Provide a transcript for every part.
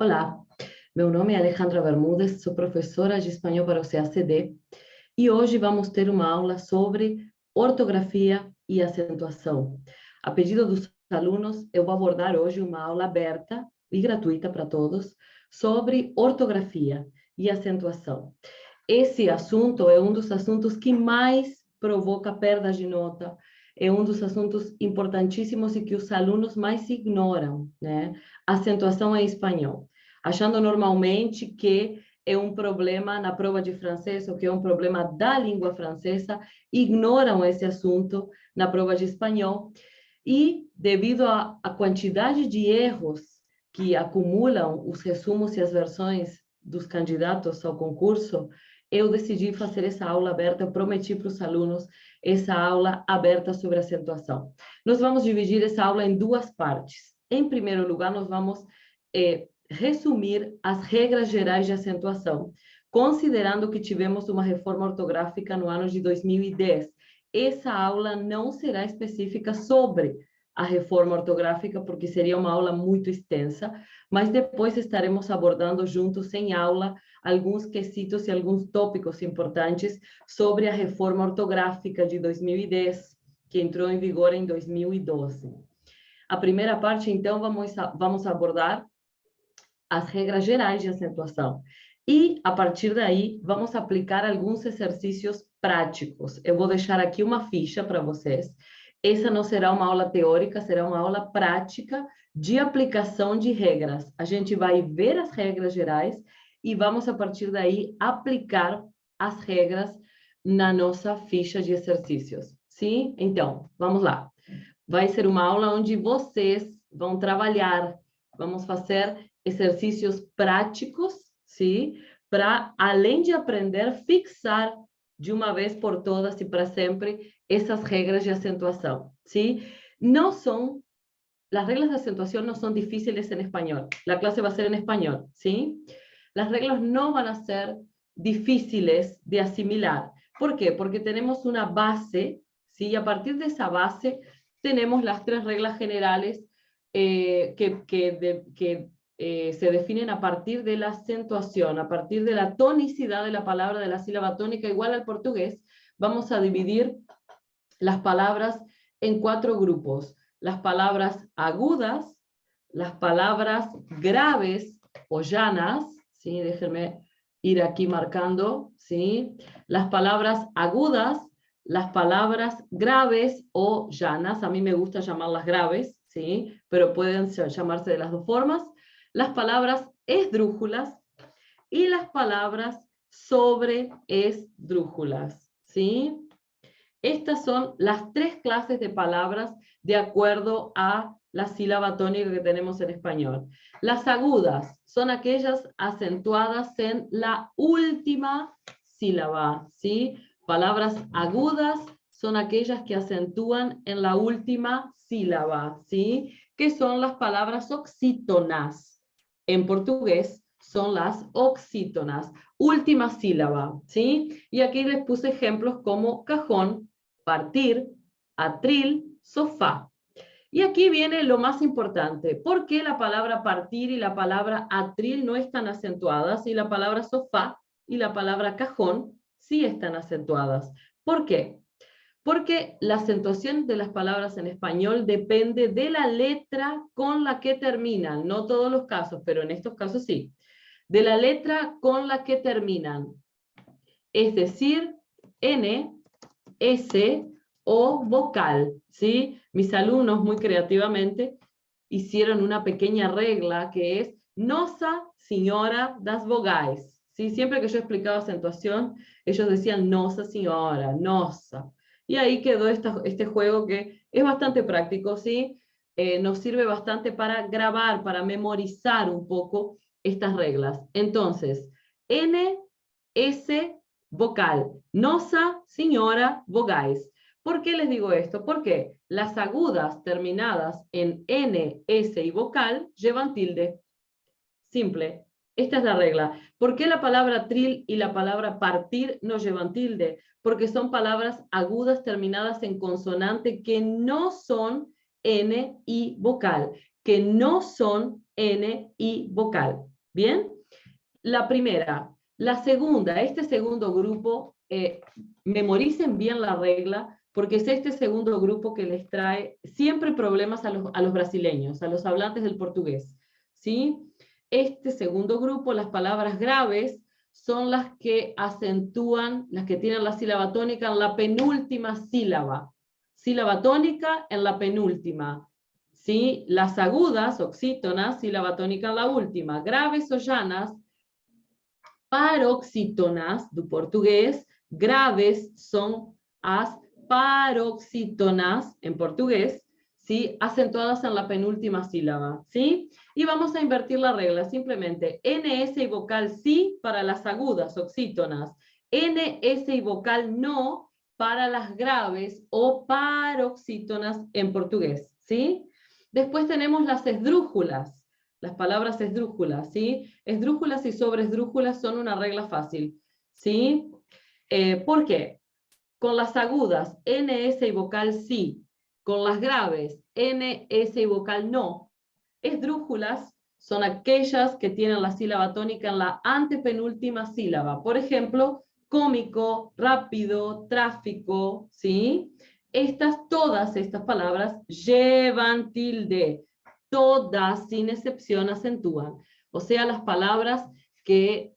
Olá, meu nome é Alejandra Bermúdez, sou professora de espanhol para o CACD e hoje vamos ter uma aula sobre ortografia e acentuação. A pedido dos alunos, eu vou abordar hoje uma aula aberta e gratuita para todos sobre ortografia e acentuação. Esse assunto é um dos assuntos que mais provoca perda de nota, é um dos assuntos importantíssimos e que os alunos mais ignoram, né? Acentuação em espanhol, achando normalmente que é um problema na prova de francês ou que é um problema da língua francesa, ignoram esse assunto na prova de espanhol e, devido à quantidade de erros que acumulam os resumos e as versões dos candidatos ao concurso, eu decidi fazer essa aula aberta, eu prometi para os alunos essa aula aberta sobre acentuação. Nós vamos dividir essa aula em duas partes. Em primeiro lugar, nós vamos resumir as regras gerais de acentuação, considerando que tivemos uma reforma ortográfica no ano de 2010. Essa aula não será específica sobre a reforma ortográfica, porque seria uma aula muito extensa, mas depois estaremos abordando juntos em aula alguns quesitos e alguns tópicos importantes sobre a reforma ortográfica de 2010, que entrou em vigor em 2012. A primeira parte, então, vamos abordar as regras gerais de acentuação. E, a partir daí, vamos aplicar alguns exercícios práticos. Eu vou deixar aqui uma ficha para vocês. Essa não será uma aula teórica, será uma aula prática de aplicação de regras. A gente vai ver as regras gerais e vamos, a partir daí, aplicar as regras na nossa ficha de exercícios. Sim? Então, vamos lá. Vai ser uma aula onde vocês vão trabalhar, vamos fazer exercícios práticos, sim? Para, além de aprender, fixar de uma vez por todas e para sempre essas regras de acentuação, sim? Não são, las reglas de acentuación no son difíciles en español. La clase va a ser en español, ¿sí? Las reglas no van a ser difíciles de asimilar. ¿Por qué? Porque tenemos una base, ¿sí? Y a partir de esa base tenemos las tres reglas generales que se definen a partir de la acentuación, a partir de la tonicidad de la palabra, de la sílaba tónica, igual al portugués. Vamos a dividir las palabras en 4 grupos. Las palabras agudas, las palabras graves o llanas, ¿sí? Déjenme ir aquí marcando, ¿sí? Las palabras agudas, las palabras graves o llanas, a mí me gusta llamarlas graves, ¿sí? Pero pueden llamarse de las dos formas. Las palabras esdrújulas y las palabras sobreesdrújulas, ¿sí? Estas son las 3 clases de palabras de acuerdo a la sílaba tónica que tenemos en español. Las agudas son aquellas acentuadas en la última sílaba, ¿sí? Palabras agudas son aquellas que acentúan en la última sílaba, ¿sí? Que son las palabras oxítonas. En portugués son las oxítonas, última sílaba, ¿sí? Y aquí les puse ejemplos como cajón, partir, atril, sofá. Y aquí viene lo más importante. ¿Por qué la palabra partir y la palabra atril no están acentuadas y la palabra sofá y la palabra cajón sí están acentuadas? ¿Por qué? Porque la acentuación de las palabras en español depende de la letra con la que terminan. No todos los casos, pero en estos casos sí. De la letra con la que terminan. Es decir, N, S o vocal, ¿sí? Mis alumnos muy creativamente hicieron una pequeña regla que es nossa senhora das vogais, ¿sí? Siempre que yo explicaba acentuación, ellos decían nossa senhora, nossa. Y ahí quedó este juego que es bastante práctico, ¿sí? Nos sirve bastante para grabar, para memorizar un poco estas reglas. Entonces, N, S, vocal, nossa senhora vogais. ¿Por qué les digo esto? Porque las agudas terminadas en N, S y vocal llevan tilde. Simple. Esta es la regla. ¿Por qué la palabra tril y la palabra partir no llevan tilde? Porque son palabras agudas terminadas en consonante que no son N y vocal. Que no son N y vocal. ¿Bien? La primera. La segunda, este segundo grupo, memoricen bien la regla, porque es este segundo grupo que les trae siempre problemas a los brasileños, a los hablantes del portugués, ¿sí? Este segundo grupo, las palabras graves, son las que acentúan, las que tienen la sílaba tónica en la penúltima sílaba. Sílaba tónica en la penúltima. ¿Sí? Las agudas, oxítonas, sílaba tónica en la última. Graves o llanas, paroxítonas, do português, graves son as paroxítonas, en portugués, ¿sí? Acentuadas en la penúltima sílaba, ¿sí? Y vamos a invertir la regla, simplemente NS y vocal sí para las agudas, oxítonas, NS y vocal no para las graves o paroxítonas en portugués, ¿sí? Después tenemos las esdrújulas. Las palabras esdrújulas, ¿sí? Esdrújulas y sobreesdrújulas son una regla fácil, ¿sí? ¿Por qué? Con las agudas, NS y vocal sí. Con las graves, NS y vocal no. Esdrújulas son aquellas que tienen la sílaba tónica en la antepenúltima sílaba. Por ejemplo, cómico, rápido, tráfico, ¿sí? Todas estas palabras llevan tilde. Todas, sin excepción, acentúan. O sea, las palabras que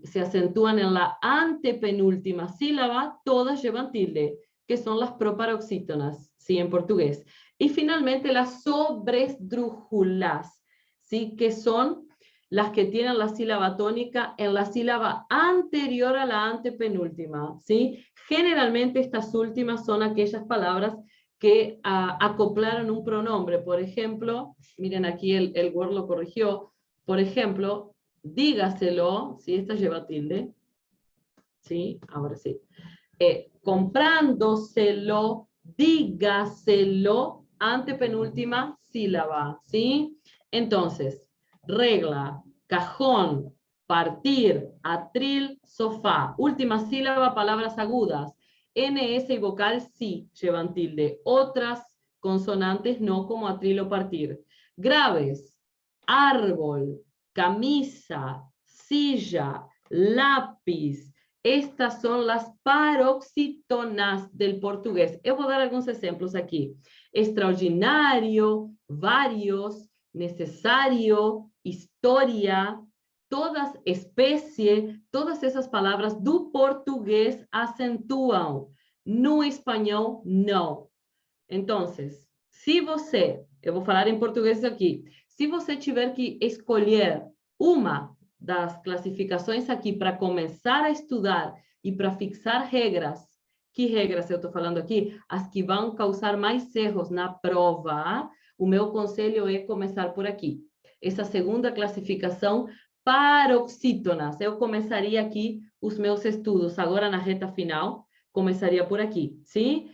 se acentúan en la antepenúltima sílaba, todas llevan tilde, que son las proparoxítonas, ¿sí? En portugués. Y finalmente las sobresdrújulas, ¿sí? Que son las que tienen la sílaba tónica en la sílaba anterior a la antepenúltima, ¿sí? Generalmente estas últimas son aquellas palabras que acoplaron un pronombre. Por ejemplo, miren aquí el Word lo corrigió, por ejemplo, dígaselo, si esta lleva tilde, ¿sí? Ahora sí. Comprándoselo, dígaselo, antepenúltima sílaba, ¿sí? Entonces, regla, cajón, partir, atril, sofá. Última sílaba, palabras agudas. NS y vocal sí llevan tilde. Otras consonantes no, como atril o partir. Graves, árbol, camisa, silla, lápiz. Estas son las paroxítonas del portugués. Eu vou dar alguns exemplos aqui. Extraordinário, vários, necessário, história, todas, espécie, todas essas palavras do português acentuam. No espanhol, não. Então, se você, eu vou falar em português aqui, se você tiver que escolher uma das classificações aqui para começar a estudar e para fixar regras, que regras eu estou falando aqui? As que vão causar mais erros na prova, o meu conselho é começar por aqui. Essa segunda classificação, paroxítonas. Eu começaria aqui os meus estudos, agora na reta final, começaria por aqui, sim?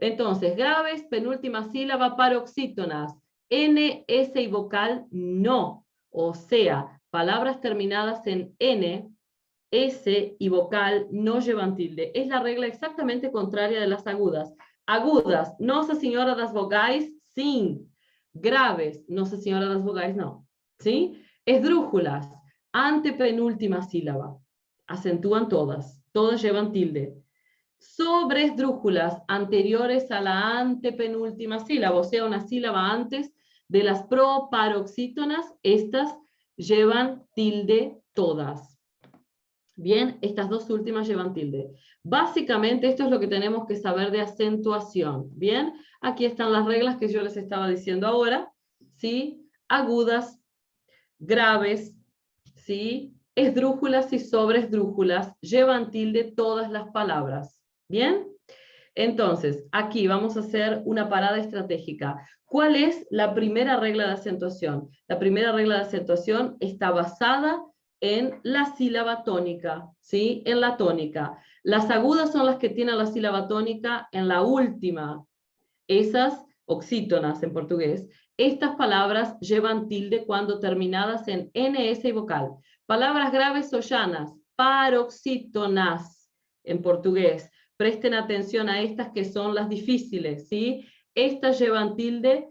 Entonces, graves, penúltima sílaba, paroxítonas. N, S y vocal, no. O sea, palabras terminadas en N, S y vocal no llevan tilde. Es la regla exactamente contraria de las agudas. Agudas, Nossa Senhora das Vogais, sim. Graves, Nossa Senhora das Vogais, no. ¿Sí? Esdrújulas, antepenúltima sílaba. Acentúan todas. Todas llevan tilde. Sobresdrújulas, anteriores a la antepenúltima sílaba, o sea, una sílaba antes de las proparoxítonas, estas llevan tilde todas. Bien, estas dos últimas llevan tilde. Básicamente esto es lo que tenemos que saber de acentuación. Bien, aquí están las reglas que yo les estaba diciendo ahora, ¿sí? Agudas, graves, ¿sí? Esdrújulas y sobresdrújulas llevan tilde todas las palabras. ¿Bien? Entonces, aquí vamos a hacer una parada estratégica. ¿Cuál es la primera regla de acentuación? La primera regla de acentuación está basada en la sílaba tónica, ¿sí? En la tónica. Las agudas son las que tienen la sílaba tónica en la última. Esas, oxítonas en portugués. Estas palabras llevan tilde cuando terminadas en NS y vocal. Palabras graves o llanas, paroxítonas en portugués. Presten atención a estas que son las difíciles, ¿sí? Estas llevan tilde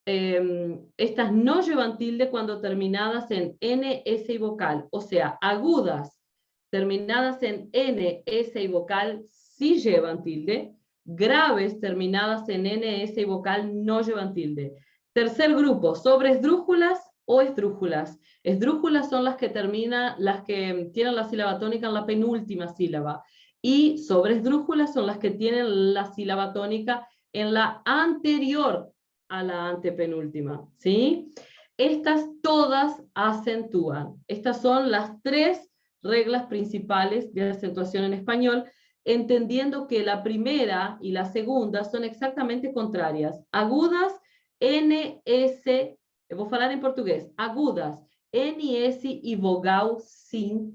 estas no llevan tilde cuando terminadas en N, S y vocal. O sea, agudas terminadas en N, S y vocal sí llevan tilde. Graves terminadas en N, S y vocal no llevan tilde. Tercer grupo, sobre esdrújulas o esdrújulas. Esdrújulas son las que tienen la sílaba tónica en la penúltima sílaba. Y sobre esdrújulas son las que tienen la sílaba tónica en la anterior a la antepenúltima, ¿sí? Estas todas acentúan. Estas son las tres reglas principales de acentuación en español, entendiendo que la primera y la segunda son exactamente contrarias. Agudas, N, S, vou falar em português, agudas, N, S e vogal sim.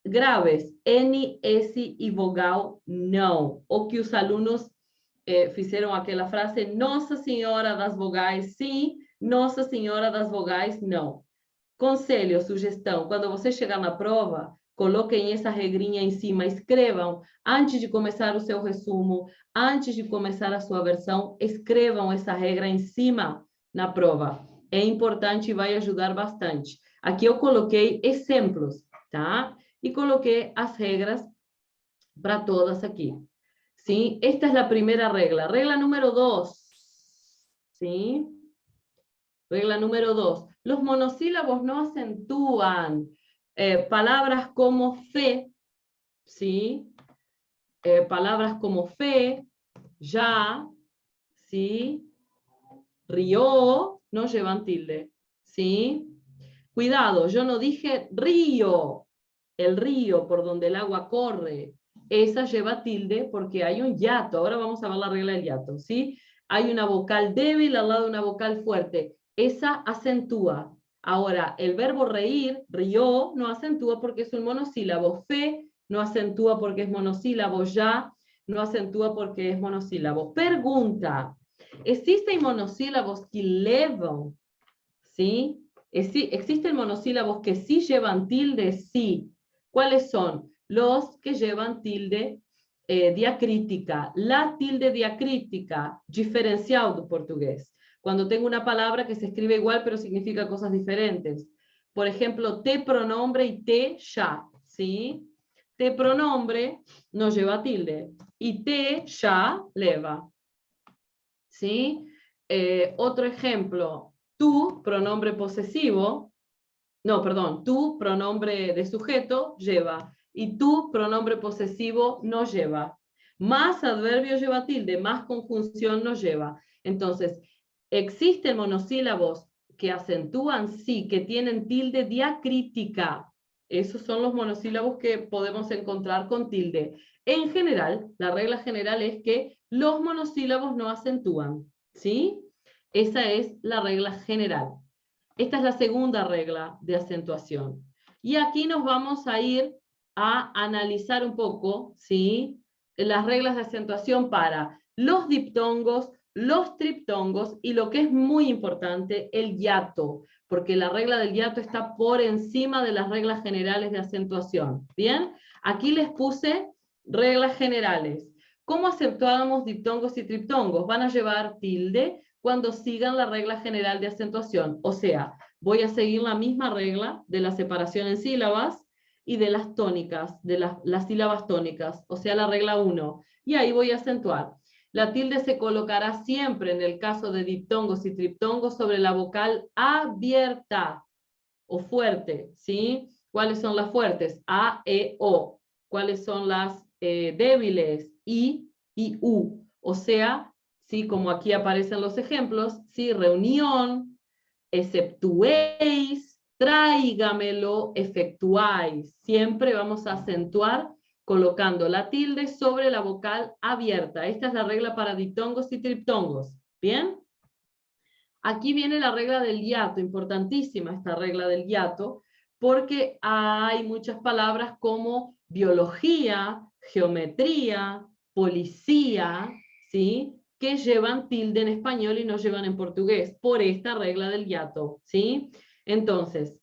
Graves, N, S e vogal não. O que os alunos fizeram aquela frase, Nossa Senhora das Vogais sim, Nossa Senhora das Vogais não. Conselho, sugestão, quando você chegar na prova, coloquem essa regrinha em cima, escrevam, antes de começar o seu resumo, antes de começar a sua versão, escrevam essa regra em cima na prova. É importante e vai ajudar bastante. Aqui eu coloquei exemplos, tá? E coloquei as regras para todas aqui. ¿Sí? Esta es la primera regla. Regla número 2. ¿Sí? Regla número 2. Los monosílabos no acentúan. Palabras como fe, ¿sí? Palabras como fe, ya, ¿sí? Río, no llevan tilde, ¿sí? Cuidado, yo no dije río, el río por donde el agua corre. Esa lleva tilde porque hay un hiato. Ahora vamos a ver la regla del hiato, ¿sí? Hay una vocal débil al lado de una vocal fuerte. Esa acentúa. Ahora, el verbo reír, rió, no acentúa porque es un monosílabo. Fe no acentúa porque es monosílabo. Ya no acentúa porque es monosílabo. Pregunta, ¿existen monosílabos que levan? ¿Sí? ¿Existen monosílabos que sí llevan tilde? Sí. ¿Cuáles son? Los que llevan tilde diacrítica. La tilde diacrítica, diferencial do portugués. Cuando tengo una palabra que se escribe igual pero significa cosas diferentes. Por ejemplo, te pronombre y te ya, ¿sí? Te pronombre no lleva tilde y te ya lleva, ¿sí? Otro ejemplo, tu pronombre posesivo, no, perdón, tu pronombre de sujeto lleva y tu pronombre posesivo no lleva. Más adverbio lleva tilde, más conjunción no lleva. Entonces, ¿existen monosílabos que acentúan? Sí, que tienen tilde diacrítica. Esos son los monosílabos que podemos encontrar con tilde. En general, la regla general es que los monosílabos no acentúan, ¿sí? Esa es la regla general. Esta es la segunda regla de acentuación. Y aquí nos vamos a ir a analizar un poco, ¿sí? Las reglas de acentuación para los diptongos, los triptongos y lo que es muy importante, el hiato, porque la regla del hiato está por encima de las reglas generales de acentuación. ¿Bien? Aquí les puse reglas generales. ¿Cómo acentuamos diptongos y triptongos? Van a llevar tilde cuando sigan la regla general de acentuación. O sea, voy a seguir la misma regla de la separación en sílabas y de las tónicas, de las sílabas tónicas, o sea, la regla 1. Y ahí voy a acentuar. La tilde se colocará siempre, en el caso de diptongos y triptongos, sobre la vocal abierta o fuerte, ¿sí? ¿Cuáles son las fuertes? A, E, O. ¿Cuáles son las débiles? I y U. O sea, ¿sí? Como aquí aparecen los ejemplos, ¿sí? Reunión, exceptuéis, tráigamelo, efectuáis. Siempre vamos a acentuar colocando la tilde sobre la vocal abierta. Esta es la regla para diptongos y triptongos. ¿Bien? Aquí viene la regla del hiato, importantísima esta regla del hiato, porque hay muchas palabras como biología, geometría, policía, ¿sí? Que llevan tilde en español y no llevan en portugués, por esta regla del hiato, ¿sí? Entonces,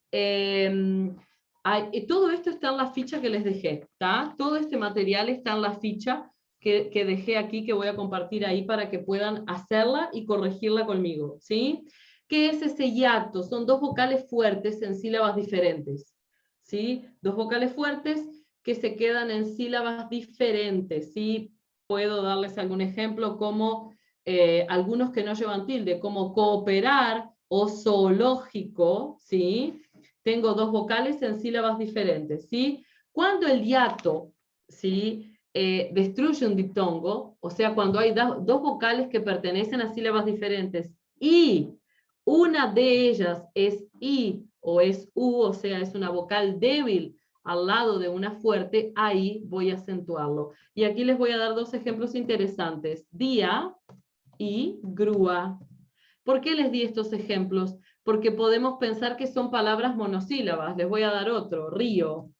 todo esto está en la ficha que les dejé, ¿tá? Todo este material está en la ficha que dejé aquí, que voy a compartir ahí para que puedan hacerla y corregirla conmigo, ¿sí? ¿Qué es ese hiato? Son dos vocales fuertes en sílabas diferentes, ¿sí? Dos vocales fuertes que se quedan en sílabas diferentes, ¿sí? Puedo darles algún ejemplo como algunos que no llevan tilde, como cooperar o zoológico, ¿sí? Tengo dos vocales en sílabas diferentes, ¿sí? Cuando el hiato, ¿sí? Destruye un diptongo, o sea, cuando hay dos vocales que pertenecen a sílabas diferentes y una de ellas es I o es U, o sea, es una vocal débil al lado de una fuerte, ahí voy a acentuarlo. Y aquí les voy a dar dos ejemplos interesantes. Día y grúa. ¿Por qué les di estos ejemplos? Porque podemos pensar que son palabras monosílabas. Les voy a dar otro, río.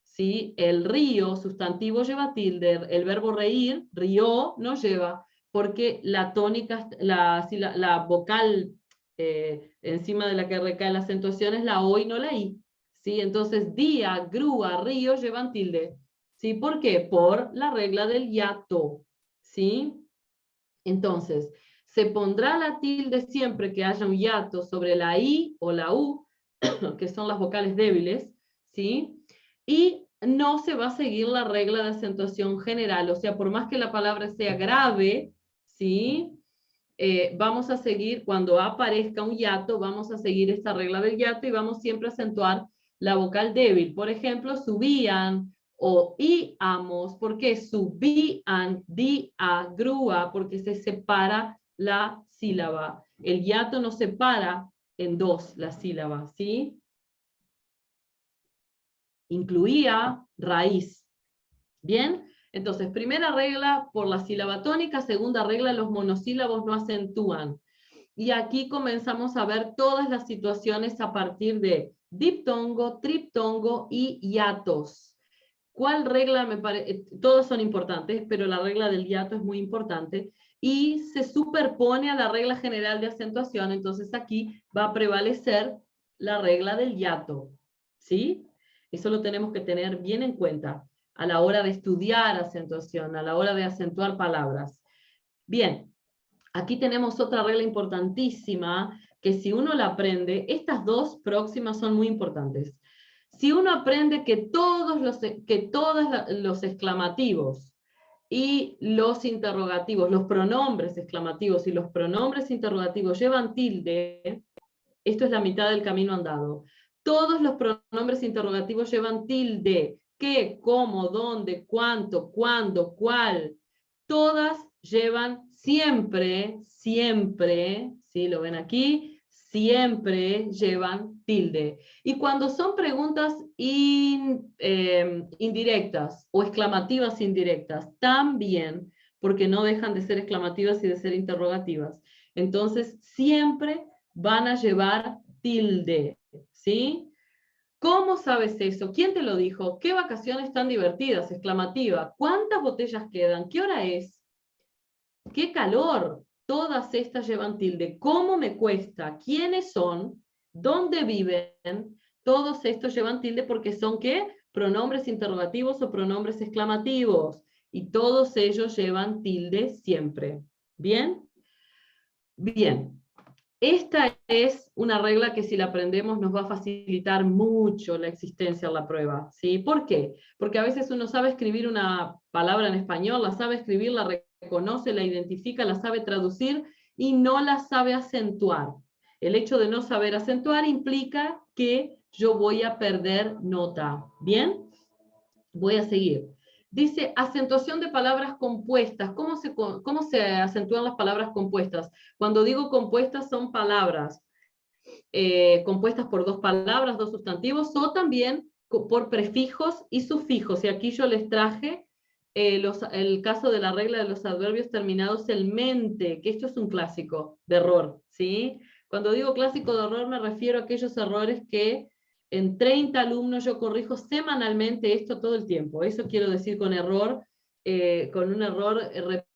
¿Sí? El río, sustantivo, lleva tilde. El verbo reír, rió, no lleva, porque la tónica, la vocal encima de la que recae la acentuación es la O y no la I. ¿Sí? Entonces, día, grúa, río llevan tilde. ¿Sí? ¿Por qué? Por la regla del hiato. ¿Sí? Entonces, se pondrá la tilde siempre que haya un hiato sobre la I o la U, que son las vocales débiles, ¿sí? Y no se va a seguir la regla de acentuación general, o sea, por más que la palabra sea grave, ¿sí? Vamos a seguir, cuando aparezca un hiato, vamos a seguir esta regla del hiato y vamos siempre a acentuar la vocal débil. Por ejemplo, subían o íamos, ¿por qué? Subían, día, grúa, porque se separa la sílaba. El hiato nos separa en dos la sílaba, ¿sí? Incluía raíz. ¿Bien? Entonces, primera regla por la sílaba tónica, segunda regla, los monosílabos no acentúan. Y aquí comenzamos a ver todas las situaciones a partir de diptongo, triptongo y hiatos. ¿Cuál regla me parece? Todos son importantes, pero la regla del hiato es muy importante y se superpone a la regla general de acentuación, entonces aquí va a prevalecer la regla del hiato, ¿sí? Eso lo tenemos que tener bien en cuenta a la hora de estudiar acentuación, a la hora de acentuar palabras. Bien, aquí tenemos otra regla importantísima que si uno la aprende, estas dos próximas son muy importantes. Si uno aprende que todos los exclamativos y los interrogativos, los pronombres exclamativos y los pronombres interrogativos llevan tilde, esto es la mitad del camino andado. Todos los pronombres interrogativos llevan tilde. ¿Qué? ¿Cómo? ¿Dónde? ¿Cuánto? ¿Cuándo? ¿Cuál? Todas llevan siempre, ¿sí? ¿Lo ven aquí? Siempre llevan tilde. Y cuando son preguntas indirectas o exclamativas indirectas, también, porque no dejan de ser exclamativas y de ser interrogativas. Entonces, siempre van a llevar tilde, ¿sí? ¿Cómo sabes eso? ¿Quién te lo dijo? ¿Qué vacaciones tan divertidas? Exclamativa. ¿Cuántas botellas quedan? ¿Qué hora es? ¡Qué calor! Todas estas llevan tilde. ¿Cómo me cuesta? ¿Quiénes son? ¿Dónde viven? Todos estos llevan tilde porque son, ¿qué? Pronombres interrogativos o pronombres exclamativos. Y todos ellos llevan tilde siempre. ¿Bien? Bien. Esta es una regla que si la aprendemos nos va a facilitar mucho la existencia en la prueba, ¿sí? ¿Por qué? Porque a veces uno sabe escribir una palabra en español, la sabe escribir, la reconoce, la identifica, la sabe traducir y no la sabe acentuar. El hecho de no saber acentuar implica que yo voy a perder nota, ¿bien? Voy a seguir. Dice acentuación de palabras compuestas. ¿Cómo se acentúan las palabras compuestas? Cuando digo compuestas son palabras compuestas por dos palabras, dos sustantivos, o también por prefijos y sufijos. Y aquí yo les traje el caso de la regla de los adverbios terminados en mente, que esto es un clásico de error, ¿sí? Cuando digo clásico de error me refiero a aquellos errores que en 30 alumnos yo corrijo semanalmente esto todo el tiempo. Eso quiero decir con error, con un error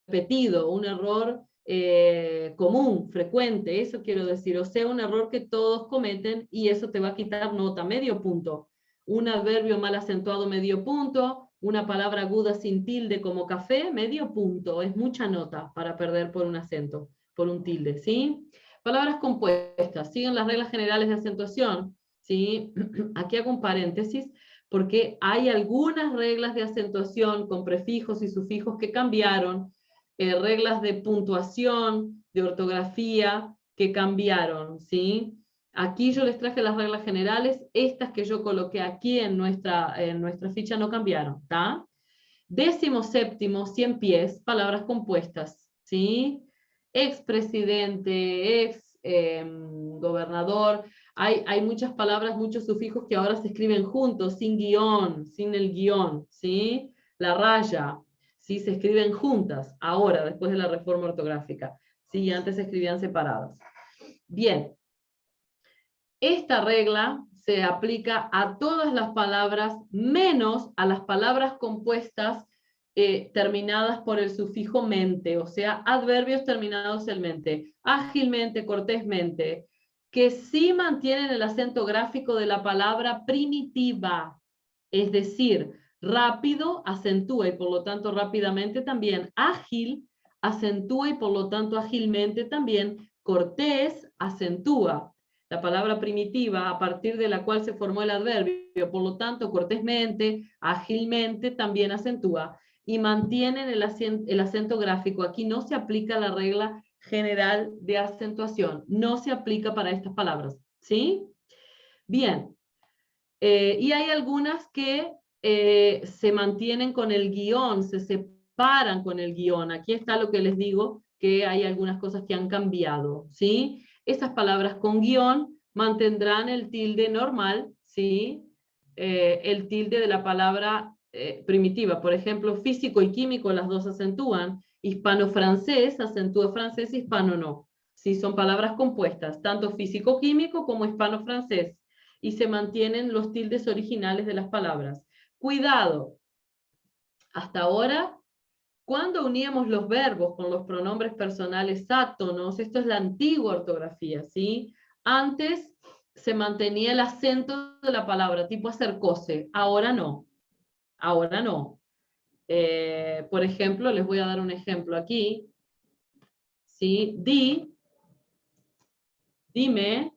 repetido, un error común, frecuente, eso quiero decir, o sea, un error que todos cometen y eso te va a quitar nota, medio punto. Un adverbio mal acentuado, medio punto, una palabra aguda sin tilde como café, medio punto, es mucha nota para perder por un acento, por un tilde, ¿sí? Palabras compuestas, siguen las reglas generales de acentuación, ¿sí? Aquí hago un paréntesis, porque hay algunas reglas de acentuación con prefijos y sufijos que cambiaron, reglas de puntuación, de ortografía, que cambiaron, ¿sí? Aquí yo les traje las reglas generales, estas que yo coloqué aquí en nuestra ficha no cambiaron, ¿está? 17º, 100 pies, palabras compuestas, ¿sí? Expresidente, gobernador, hay muchas palabras, muchos sufijos que ahora se escriben juntos, sin guión, sin el guión, ¿sí? La raya, ¿sí? Se escriben juntas, ahora, después de la reforma ortográfica, ¿sí? Antes se escribían separadas. Bien, esta regla se aplica a todas las palabras, menos a las palabras compuestas terminadas por el sufijo mente, o sea, adverbios terminados en mente, ágilmente, cortésmente, que sí mantienen el acento gráfico de la palabra primitiva, es decir, rápido acentúa y por lo tanto rápidamente también, ágil acentúa y por lo tanto ágilmente también, cortés acentúa. La palabra primitiva a partir de la cual se formó el adverbio, por lo tanto, cortésmente, ágilmente también acentúa y mantienen el acento gráfico. Aquí no se aplica la regla general de acentuación, no se aplica para estas palabras, ¿sí? Bien, y hay algunas que se mantienen con el guión, se separan con el guión. Aquí está lo que les digo, que hay algunas cosas que han cambiado, ¿sí? Esas palabras con guión mantendrán el tilde normal, ¿sí? El tilde de la palabra primitiva. Por ejemplo, físico y químico, las dos acentúan. Hispano-francés, acentúa francés, hispano no. Sí, son palabras compuestas, tanto físico-químico como hispano-francés. Y se mantienen los tildes originales de las palabras. Cuidado, hasta ahora, cuando uníamos los verbos con los pronombres personales átonos, esto es la antigua ortografía, ¿sí? Antes se mantenía el acento de la palabra, tipo acercóse, ahora no, ahora no. Por ejemplo, les voy a dar un ejemplo aquí, ¿sí? Dime,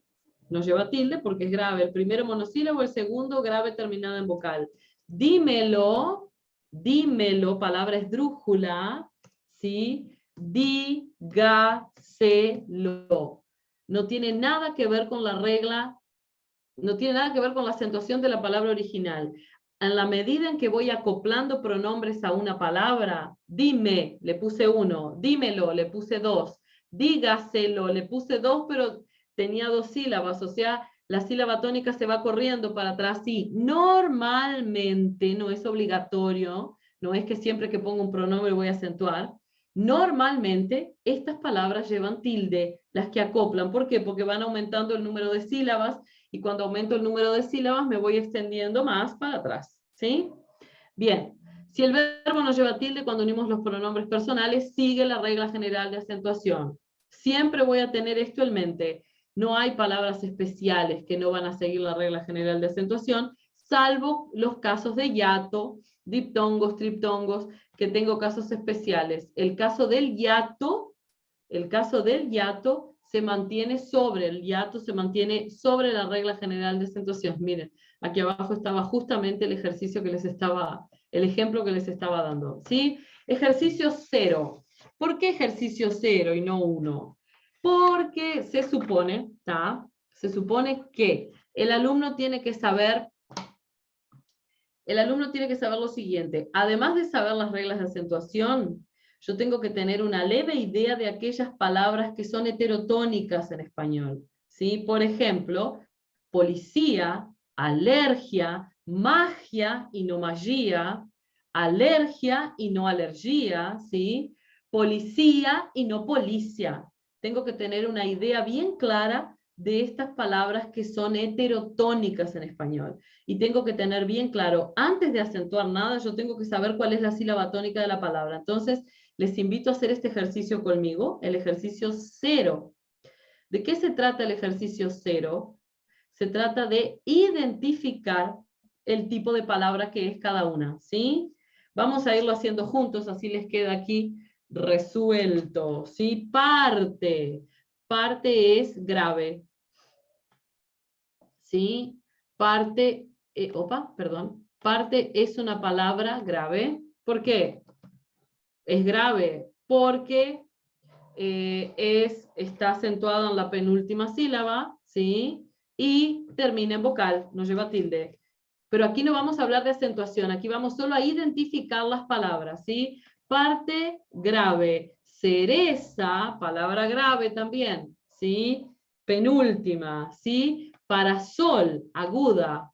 nos lleva tilde porque es grave. El primero monosílabo, el segundo grave terminado en vocal. Dímelo, dímelo, palabra esdrújula, ¿sí? Dígaselo. No tiene nada que ver con la regla, no tiene nada que ver con la acentuación de la palabra original. En la medida en que voy acoplando pronombres a una palabra, dime, le puse 1, dímelo, le puse 2, dígaselo, le puse 2, pero tenía 2 sílabas, o sea, la sílaba tónica se va corriendo para atrás, sí, normalmente, no es obligatorio, no es que siempre que pongo un pronombre voy a acentuar, normalmente estas palabras llevan tilde, las que acoplan, ¿por qué? Porque van aumentando el número de sílabas, y cuando aumento el número de sílabas me voy extendiendo más para atrás, ¿sí? Bien, si el verbo no lleva tilde cuando unimos los pronombres personales, sigue la regla general de acentuación. Siempre voy a tener esto en mente. No hay palabras especiales que no van a seguir la regla general de acentuación, salvo los casos de hiato, diptongos, triptongos, que tengo casos especiales. El caso del hiato se mantiene sobre la regla general de acentuación. Miren, aquí abajo estaba justamente el ejercicio que les estaba, el ejemplo que les estaba dando, ¿sí? Ejercicio 0. ¿Por qué ejercicio 0 y no 1? Porque se supone, ¿tá? Se supone que el alumno tiene que saber lo siguiente. Además de saber las reglas de acentuación, yo tengo que tener una leve idea de aquellas palabras que son heterotónicas en español, ¿sí? Por ejemplo, policía, alergia, magia y no magía, alergia y no alergía, ¿sí? Policía y no policia. Tengo que tener una idea bien clara de estas palabras que son heterotónicas en español. Y tengo que tener bien claro, antes de acentuar nada, yo tengo que saber cuál es la sílaba tónica de la palabra. Entonces, les invito a hacer este ejercicio conmigo, el ejercicio 0. ¿De qué se trata el ejercicio 0? Se trata de identificar el tipo de palabra que es cada una, ¿sí? Vamos a irlo haciendo juntos, así les queda aquí resuelto, ¿sí? Parte. Parte es grave, ¿sí? Parte, perdón. Parte es una palabra grave. ¿Por qué? Es grave porque está acentuado en la penúltima sílaba, ¿sí? Y termina en vocal, no lleva tilde. Pero aquí no vamos a hablar de acentuación, aquí vamos solo a identificar las palabras, ¿sí? Parte grave, cereza, palabra grave también, ¿sí? Penúltima, ¿sí? Parasol, aguda,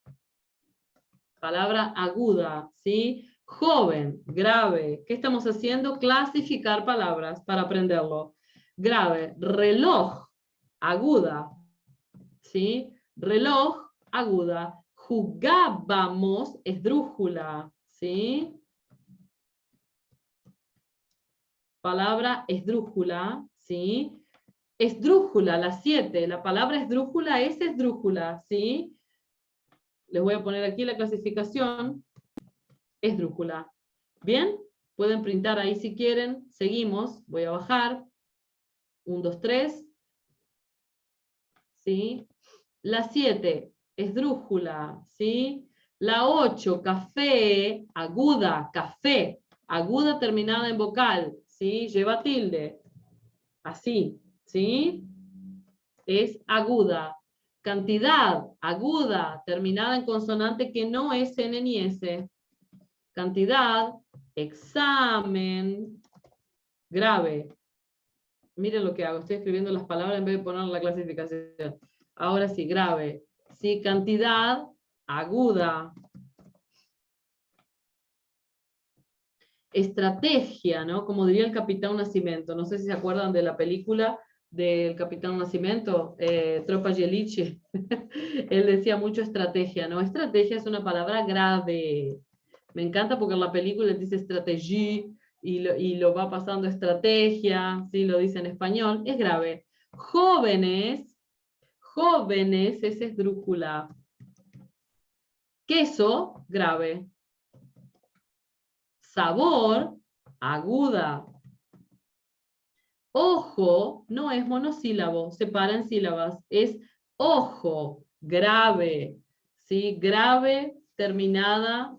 palabra aguda, ¿sí? Joven, grave. ¿Qué estamos haciendo? Clasificar palabras para aprenderlo. Grave, reloj, aguda, ¿sí? Reloj, aguda. Jugábamos, esdrújula, ¿sí? Palabra esdrújula, ¿sí? Esdrújula, la 7. La palabra esdrújula es esdrújula, ¿sí? Les voy a poner aquí la clasificación. Esdrújula. Bien, pueden printar ahí si quieren. Seguimos, voy a bajar. 1, 2, 3. ¿Sí? La 7, esdrújula, ¿sí? La 8, café, aguda, café, aguda terminada en vocal, ¿sí? Lleva tilde, así, ¿sí? Es aguda. Cantidad, aguda, terminada en consonante que no es N ni S. Cantidad, examen, grave. Miren lo que hago, estoy escribiendo las palabras en vez de poner la clasificación. Ahora sí, grave. Sí, cantidad, aguda. Estrategia, ¿no? Como diría el Capitán Nascimento. No sé si se acuerdan de la película del Capitán Nascimento, Tropa Jelice. Él decía mucho estrategia, ¿no? Estrategia es una palabra grave. Me encanta porque en la película dice estrategia y lo va pasando estrategia, ¿sí? Lo dice en español. Es grave. Jóvenes, jóvenes es esdrújula. Queso, grave. Sabor, aguda. Ojo no es monosílabo, se para en sílabas, es ojo, grave, ¿sí? Grave terminada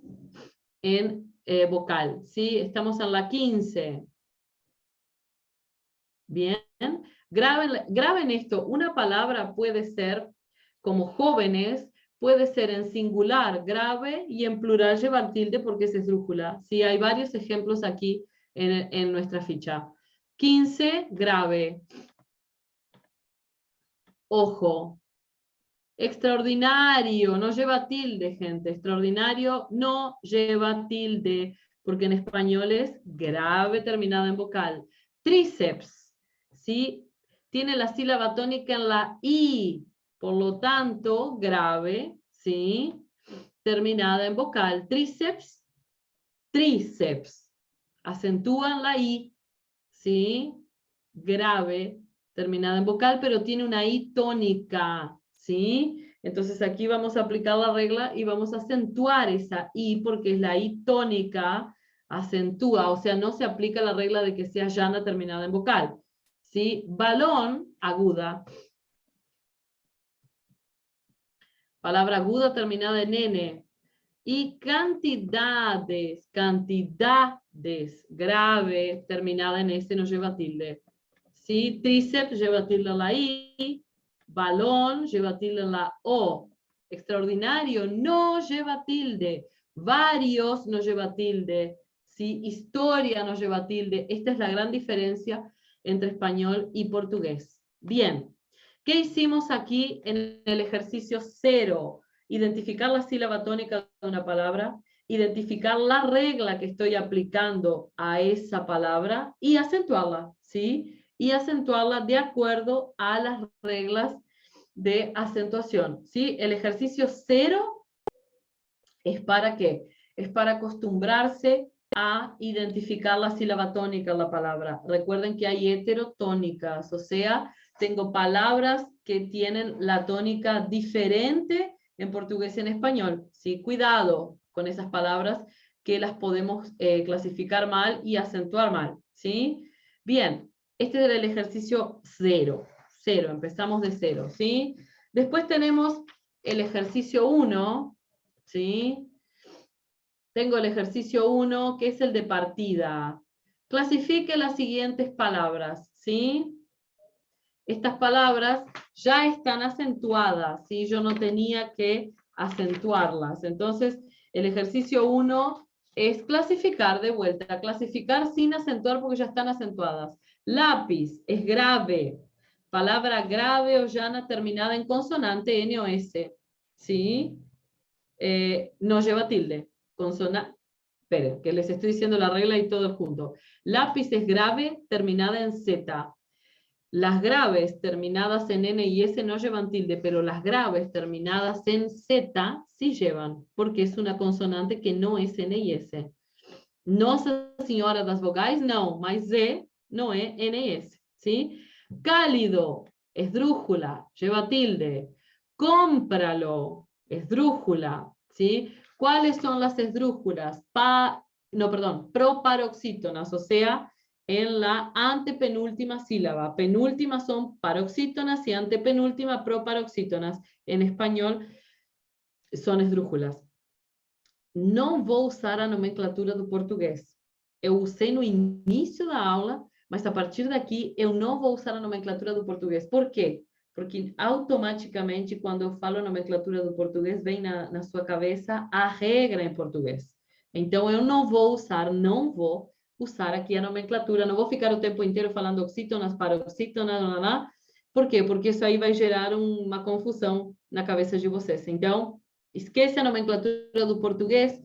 en vocal, ¿sí? Estamos en la 15. Bien, graben esto, una palabra puede ser como jóvenes, puede ser en singular grave y en plural llevar tilde porque es esdrújula. Sí, hay varios ejemplos aquí en nuestra ficha. 15, grave. Ojo. Extraordinario, no lleva tilde, gente. Extraordinario no lleva tilde, porque en español es grave terminada en vocal. Tríceps, ¿sí? Tiene la sílaba tónica en la I, por lo tanto, grave, ¿sí? Terminada en vocal. Tríceps, tríceps. Acentúan la I, ¿sí? Grave, terminada en vocal, pero tiene una I tónica, ¿sí? Entonces aquí vamos a aplicar la regla y vamos a acentuar esa I porque es la I tónica, acentúa, o sea, no se aplica la regla de que sea llana terminada en vocal, ¿sí? Balón, aguda. Palabra aguda terminada en N. Y cantidades, cantidades, grave, terminada en S, no lleva tilde. ¿Sí? Tríceps lleva tilde en la I, balón lleva tilde en la O. Extraordinario no lleva tilde. Varios no lleva tilde. ¿Sí? Historia no lleva tilde. Esta es la gran diferencia entre español y portugués. Bien. ¿Qué hicimos aquí en el ejercicio 0? Identificar la sílaba tónica de una palabra, identificar la regla que estoy aplicando a esa palabra y acentuarla, ¿sí? Y acentuarla de acuerdo a las reglas de acentuación, ¿sí? El ejercicio 0 es para ¿qué? Es para acostumbrarse a identificar la sílaba tónica en la palabra. Recuerden que hay heterotónicas, o sea, tengo palabras que tienen la tónica diferente en portugués y en español, ¿sí? Cuidado con esas palabras que las podemos clasificar mal y acentuar mal, ¿sí? Bien, este era el ejercicio 0, empezamos de 0, ¿sí? Después tenemos el ejercicio 1, ¿sí? Tengo el ejercicio 1, que es el de partida. Clasifique las siguientes palabras, ¿sí? Estas palabras ya están acentuadas, ¿sí? Yo no tenía que acentuarlas. Entonces, el ejercicio 1 es clasificar de vuelta, clasificar sin acentuar porque ya están acentuadas. Lápiz es grave, palabra grave o llana terminada en consonante N o S, ¿sí? No lleva tilde, consonante. Esperen, que les estoy diciendo la regla y todo junto. Lápiz es grave terminada en Z. Las graves terminadas en N y S no llevan tilde, pero las graves terminadas en Z sí llevan, porque es una consonante que no es N y S. Nossa Senhora das Vogais, não, mas Z no es N y S, ¿sí? Cálido, esdrújula, lleva tilde. Cómpralo, esdrújula, ¿sí? ¿Cuáles son las esdrújulas? Proparoxítonas, o sea, en la antepenúltima sílaba. Penúltima son paroxítonas y antepenúltima proparoxítonas. En español son esdrújulas. Não vou usar a nomenclatura do português. Eu usei no início da aula, mas a partir daqui eu não vou usar a nomenclatura do português. Por quê? Porque automaticamente, quando eu falo a nomenclatura do português, vem na sua cabeça a regra em português. Então, eu não vou usar aqui a nomenclatura, não vou ficar o tempo inteiro falando oxítonas, paroxítonas, Por quê? Porque isso aí vai gerar uma confusão na cabeça de vocês. Então, esquece a nomenclatura do português.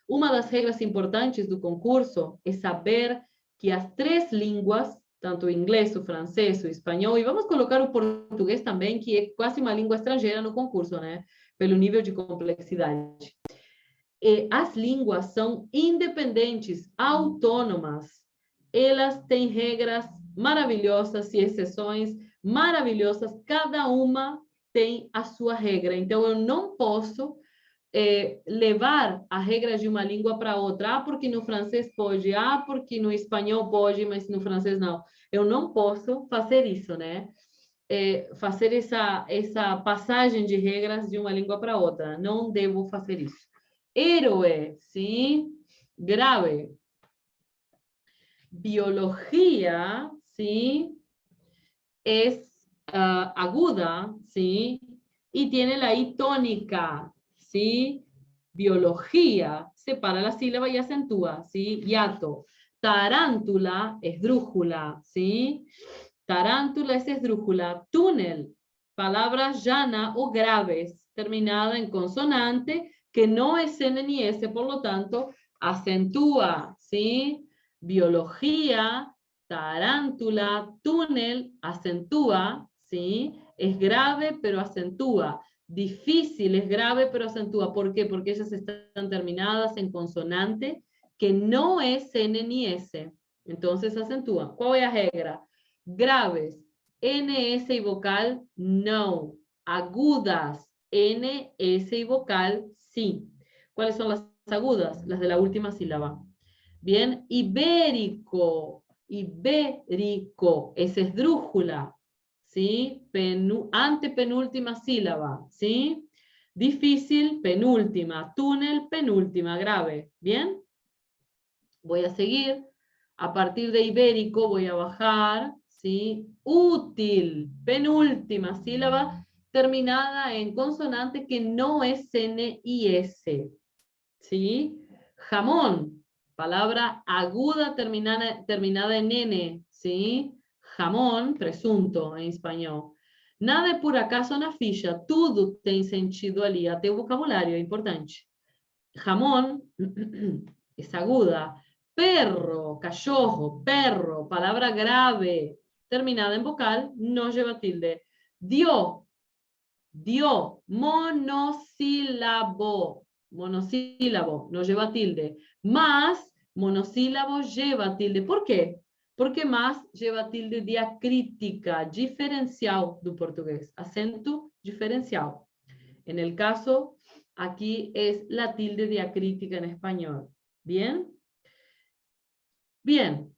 Uma das regras importantes do concurso é saber que as 3 línguas, tanto o inglês, o francês, o espanhol, e vamos colocar o português também, que é quase uma língua estrangeira no concurso, né? Pelo nível de complexidade. As línguas são independentes, autônomas. Elas têm regras maravilhosas e exceções maravilhosas. Cada uma tem a sua regra. Então, eu não posso levar a regra de uma língua para outra. Porque no francês pode, porque no espanhol pode, mas no francês não. Eu não posso fazer isso, né? Fazer essa passagem de regras de uma língua para outra. Não devo fazer isso. Héroe, ¿sí? Grave. Biología, ¿sí? Es aguda, ¿sí? Y tiene la I tónica, ¿sí? Biología, separa la sílaba y acentúa, ¿sí? Hiato. Tarántula, esdrújula, ¿sí? Tarántula es esdrújula. Túnel, palabras llana o graves, terminada en consonante, que no es N ni S, por lo tanto, acentúa, ¿sí? Biología, tarántula, túnel, acentúa, ¿sí? Es grave, pero acentúa. Difícil, es grave, pero acentúa. ¿Por qué? Porque ellas están terminadas en consonante, que no es N ni S. Entonces acentúa. ¿Cuál es la regla? Graves, NS y vocal, no. Agudas, NS y vocal, sí. ¿Cuáles son las agudas? Las de la última sílaba. Bien, ibérico, ibérico, es esdrújula, ¿sí? Antepenúltima sílaba, ¿sí? Difícil, penúltima. Túnel, penúltima, grave. ¿Bien? Voy a seguir. A partir de ibérico voy a bajar, ¿sí? Útil, penúltima sílaba, terminada en consonante que no es N y S, ¿sí? Jamón, palabra aguda terminada en N, ¿sí? Jamón, presunto em espanhol. Nada é por acaso na ficha, tudo tem sentido ali, até o vocabulário é importante. Jamón es aguda. Perro, cachorro, perro, palabra grave, terminada en vocal, no lleva tilde. Dio, monosílabo, monosílabo, no lleva tilde. Más, monosílabo lleva tilde. ¿Por qué? Porque más lleva tilde diacrítica, diferencial do português, acento diferencial. En el caso, aquí es la tilde diacrítica en español. ¿Bien? Bien.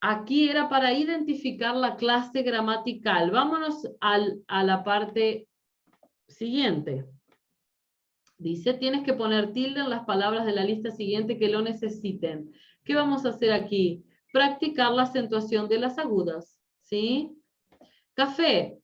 Aquí era para identificar la clase gramatical. Vámonos a la parte siguiente. Dice, tienes que poner tilde en las palabras de la lista siguiente que lo necesiten. ¿Qué vamos a hacer aquí? Practicar la acentuación de las agudas. ¿Sí? Café,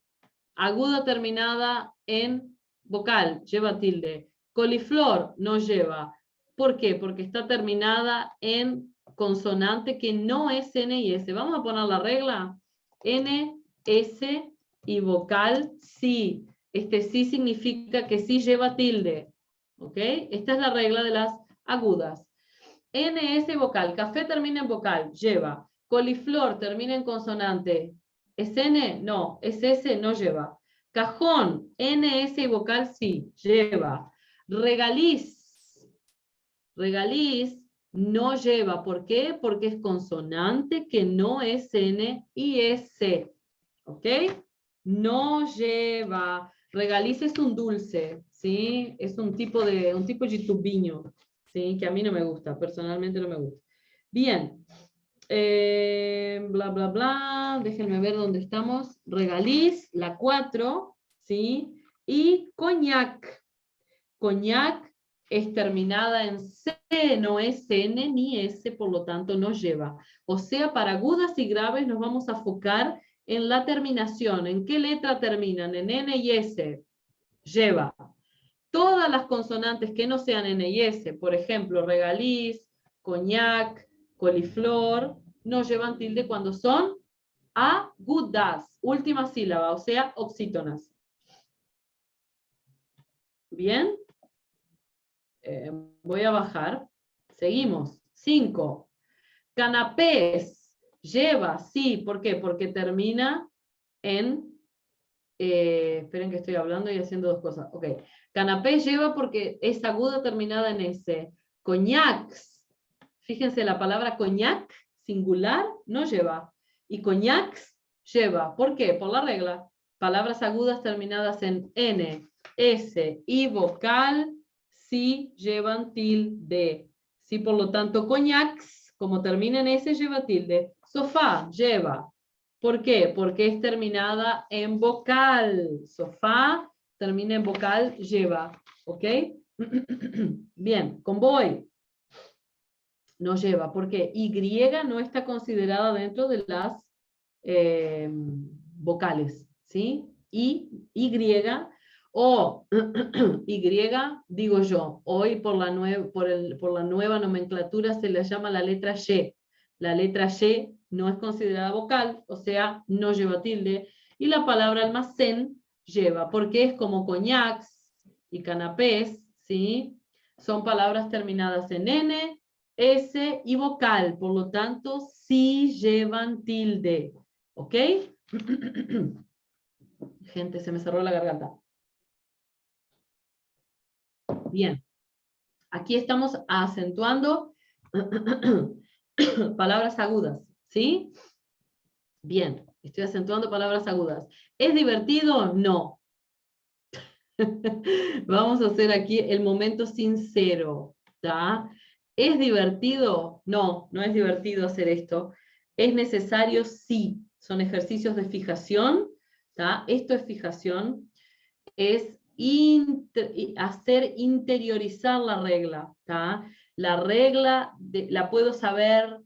aguda terminada en vocal, lleva tilde. Coliflor no lleva. ¿Por qué? Porque está terminada en consonante que no es N y S. Vamos a poner la regla. N, S y vocal sí. Este sí significa que sí lleva tilde. ¿Ok? Esta es la regla de las agudas. N, S vocal. Café termina en vocal, lleva. Coliflor termina en consonante. ¿Es N? No. ¿Es S? No lleva. Cajón, N, S y vocal sí, lleva. Regaliz. Regaliz no lleva. ¿Por qué? Porque es consonante que no es N y es C. ¿Ok? No lleva. Regaliz es un dulce, ¿sí? Es un tipo de chitubiño, ¿sí? Que a mí no me gusta, personalmente no me gusta. Bien. Bla, bla, bla. Déjenme ver dónde estamos. Regaliz, la 4, ¿sí? Y coñac. Coñac es terminada en C, no es N ni S, por lo tanto no lleva. O sea, para agudas y graves nos vamos a enfocar en la terminación. ¿En qué letra terminan? En N y S. Lleva. Todas las consonantes que no sean N y S, por ejemplo, regaliz, coñac, coliflor, no llevan tilde cuando son agudas, última sílaba, o sea, oxítonas. Bien. Voy a bajar. Seguimos. 5. Canapés. Lleva, sí. ¿Por qué? Porque termina en... esperen que estoy hablando y haciendo dos cosas. Ok. Canapés lleva porque es aguda terminada en S. Coñacs. Fíjense, la palabra coñac, singular, no lleva. Y coñacs lleva. ¿Por qué? Por la regla. Palabras agudas terminadas en N, S y vocal sí llevan tilde. Sí, por lo tanto, coñacs, como termina en S, lleva tilde. Sofá lleva. ¿Por qué? Porque es terminada en vocal. Sofá termina en vocal, lleva. ¿Ok? Bien, convoy no lleva, porque Y no está considerada dentro de las vocales, ¿sí? Y o Y, digo yo, hoy por la nueva nomenclatura se le llama la letra Y. La letra Y no es considerada vocal, o sea, no lleva tilde, y la palabra almacén lleva, porque es como coñacs y canapés, ¿sí? Son palabras terminadas en N, S y vocal, por lo tanto, sí llevan tilde. ¿Ok? Gente, se me cerró la garganta. Bien. Aquí estamos acentuando palabras agudas. ¿Sí? Bien. Estoy acentuando palabras agudas. ¿Es divertido? No. Vamos a hacer aquí el momento sincero. ¿Tá? ¿Es divertido? No, no es divertido hacer esto. ¿Es necesario? Sí. Son ejercicios de fijación. ¿Tá? Esto es fijación. Es hacer interiorizar la regla. ¿Tá? La regla la puedo saber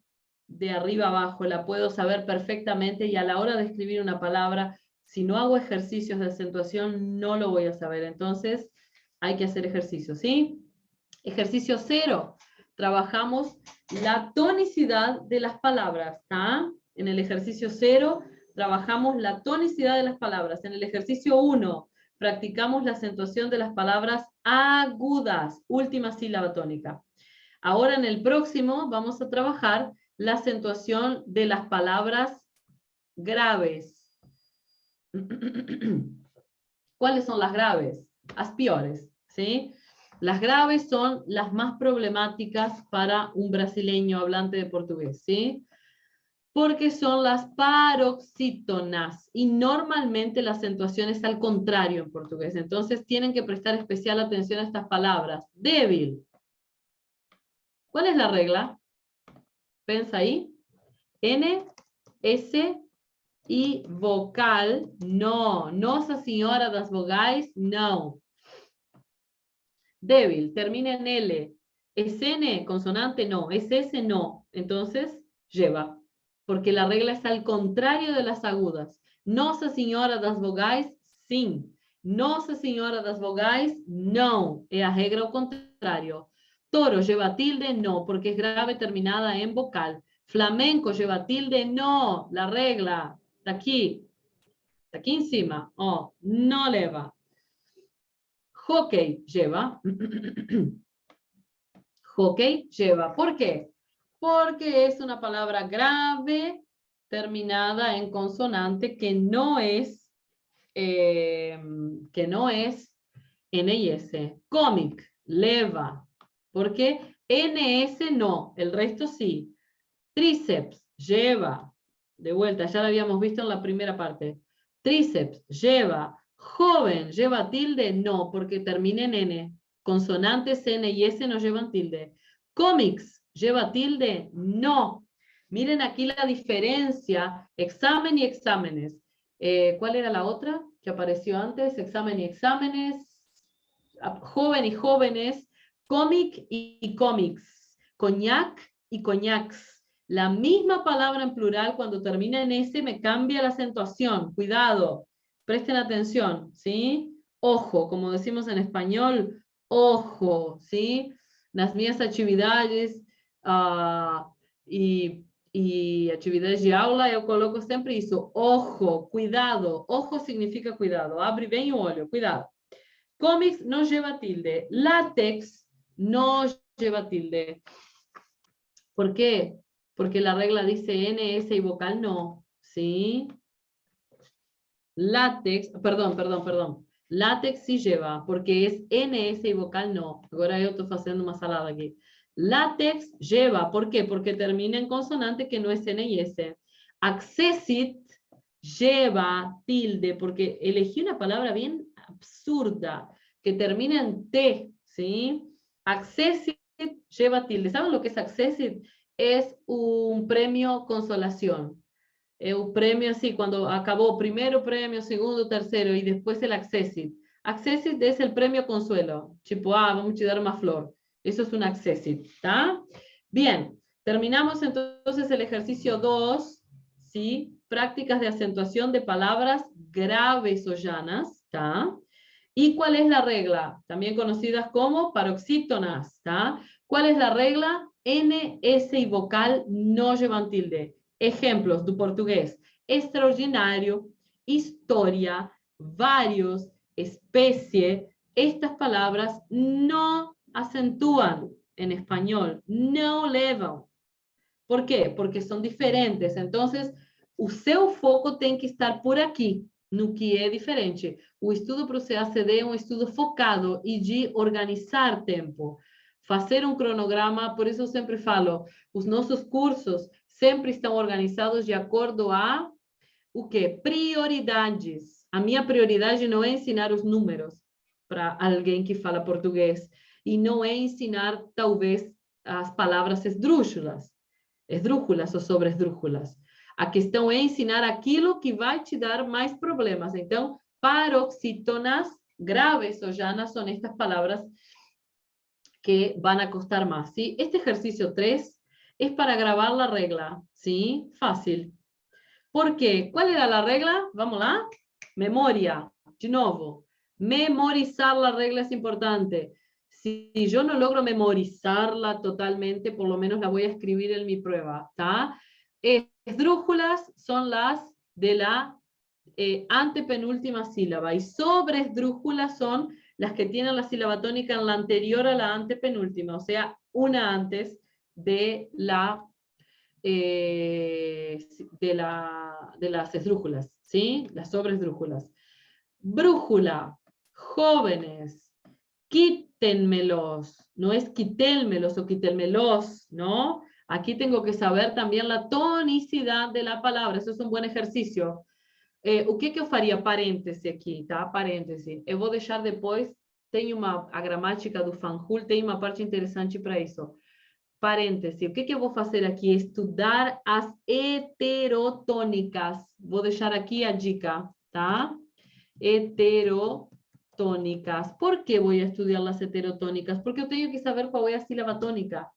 de arriba abajo, la puedo saber perfectamente y a la hora de escribir una palabra, si no hago ejercicios de acentuación, no lo voy a saber. Entonces, hay que hacer ejercicios, ¿sí? Ejercicio 0. Trabajamos la tonicidad de las palabras, ¿tá? En el ejercicio 0 trabajamos la tonicidad de las palabras. En el ejercicio 1 practicamos la acentuación de las palabras agudas, última sílaba tónica. Ahora en el próximo vamos a trabajar la acentuación de las palabras graves. ¿Cuáles son las graves? Las peores, ¿sí? Las graves son las más problemáticas para un brasileño hablante de portugués, ¿sí? Porque son las paroxítonas y normalmente la acentuación es al contrario en portugués. Entonces tienen que prestar especial atención a estas palabras. Débil. ¿Cuál es la regla? Pensa ahí. N, S y vocal. No. Nossa Senhora das Vogais. No. Débil. Termina en L. ¿Es N consonante? No. ¿Es S? No. Entonces lleva. Porque la regla es al contrario de las agudas. Nossa Senhora das Vogais, sim. Nossa Senhora das Vogais, no. Es a regra ao contrário. Toro lleva tilde, no, porque es grave terminada en vocal. Flamenco lleva tilde, no. La regla está aquí encima. Oh, no lleva. Hockey lleva. Hockey lleva. ¿Por qué? Porque es una palabra grave terminada en consonante que no es N y S. Cómic, leva. Porque NS no, el resto sí. Tríceps, lleva. De vuelta, ya lo habíamos visto en la primera parte. Tríceps, lleva. Joven, lleva tilde, no, porque termina en N. Consonantes N y S no llevan tilde. Cómics, ¿lleva tilde? No. Miren aquí la diferencia, examen y exámenes. ¿Cuál era la otra que apareció antes? Examen y exámenes, joven y jóvenes, cómic y cómics, coñac y coñacs. La misma palabra en plural cuando termina en S me cambia la acentuación. Cuidado, presten atención, ¿sí? Ojo, como decimos en español, ojo, ¿sí? Nas minhas atividades e atividades de aula, eu coloco sempre isso. Ojo, cuidado. Ojo significa cuidado. Abre bem o olho, cuidado. Cómics no lleva tilde. Látex no lleva tilde. ¿Por qué? Porque la regla dice N, S y vocal no. ¿Sí? Látex, perdón. Látex sí lleva, porque es N, S y vocal no. Ahora yo estoy haciendo una salada aquí. Látex lleva, ¿por qué? Porque termina en consonante que no es N y S. Accessit lleva tilde, porque elegí una palabra bien absurda, que termina en T, ¿sí? Accessit lleva tilde. ¿Saben lo que es Accessit? Es un premio consolación. Un premio así, cuando acabó primero premio, segundo, tercero, y después el Accessit. Accessit es el premio consuelo. Tipo, vamos a dar más flor. Eso es un Accessit, ¿está? Bien, terminamos entonces el ejercicio 2, ¿sí? Prácticas de acentuación de palabras graves o llanas, ¿está? ¿Y cuál es la regla? También conocidas como paroxítonas, ¿está? ¿Cuál es la regla? N, S y vocal no llevan tilde. Ejemplos do portugués: extraordinario, historia, varios, especie. Estas palabras no acentúan en español, no levan. ¿Por quê? Porque são diferentes. Entonces, o seu foco tem que estar por aqui, no que é diferente. O estudo para o CACD é um estudo focado e de organizar tempo. Fazer um cronograma, por isso eu sempre falo, os nossos cursos sempre estão organizados de acordo a o quê? Prioridades. A minha prioridade não é ensinar os números para alguém que fala português e não é ensinar, talvez, as palavras esdrúxulas ou sobresdrúxulas. A questão é ensinar aquilo que vai te dar mais problemas. Então, paroxítonas graves ou llanas são estas palavras que van a costar más, ¿sí? Este ejercicio 3 es para grabar la regla, ¿sí? Fácil. ¿Por qué? ¿Cuál era la regla? Vamos lá. Memoria. De nuevo. Memorizar la regla es importante. Si yo no logro memorizarla totalmente, por lo menos la voy a escribir en mi prueba, ¿está? Esdrújulas son las de la antepenúltima sílaba y sobresdrújulas son las que tienen la sílaba tónica en la anterior a la antepenúltima, o sea, una antes de las esdrújulas, ¿sí? Las sobresdrújulas. Brújula, jóvenes, quítenmelos, no es quitélmelos o quítenmelos, ¿no? Aquí tengo que saber también la tonicidad de la palabra. Eso es un buen ejercicio. O que eu faria? Parêntese aqui, tá? Parêntese. Eu vou deixar depois, tem a gramática do Fanjul, tem uma parte interessante para isso. Parêntese. O que eu vou fazer aqui? Estudar as heterotônicas. Vou deixar aqui a dica, tá? Heterotônicas. Por que vou estudar as heterotônicas? Porque eu tenho que saber qual é a sílaba tônica.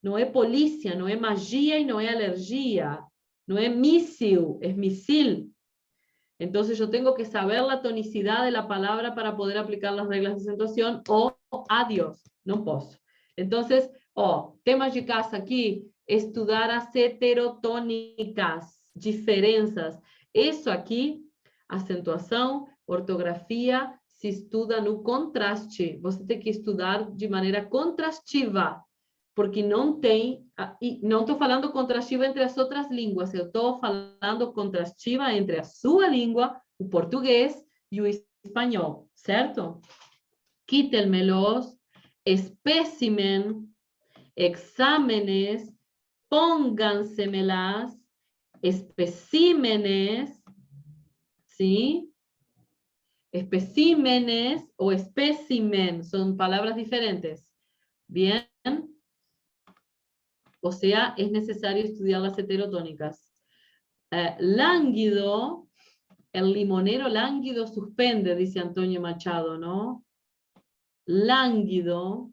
Não é polícia, não é magia e não é alergia. Não é míssil, é misil. Entonces yo tengo que saber la tonicidad de la palabra para poder aplicar las reglas de acentuación o adiós, no puedo. Entonces, temas de casa aquí, estudar as heterotônicas, diferenças. Isso aqui, acentuação, ortografia, se estuda no contraste. Você tem que estudar de maneira contrastiva, porque não tem, e não estou falando contrastiva entre as outras línguas, eu estou falando contrastiva entre a sua língua, o português e o espanhol, certo? Quítenmelos, espécimen, exámenes, póngansemelas, especímenes, ¿sí? Especímenes o espécimen son palabras diferentes. Bien. O sea, es necesario estudiar las heterotónicas. Lánguido, el limonero lánguido suspende, dice Antonio Machado, ¿no? Lánguido,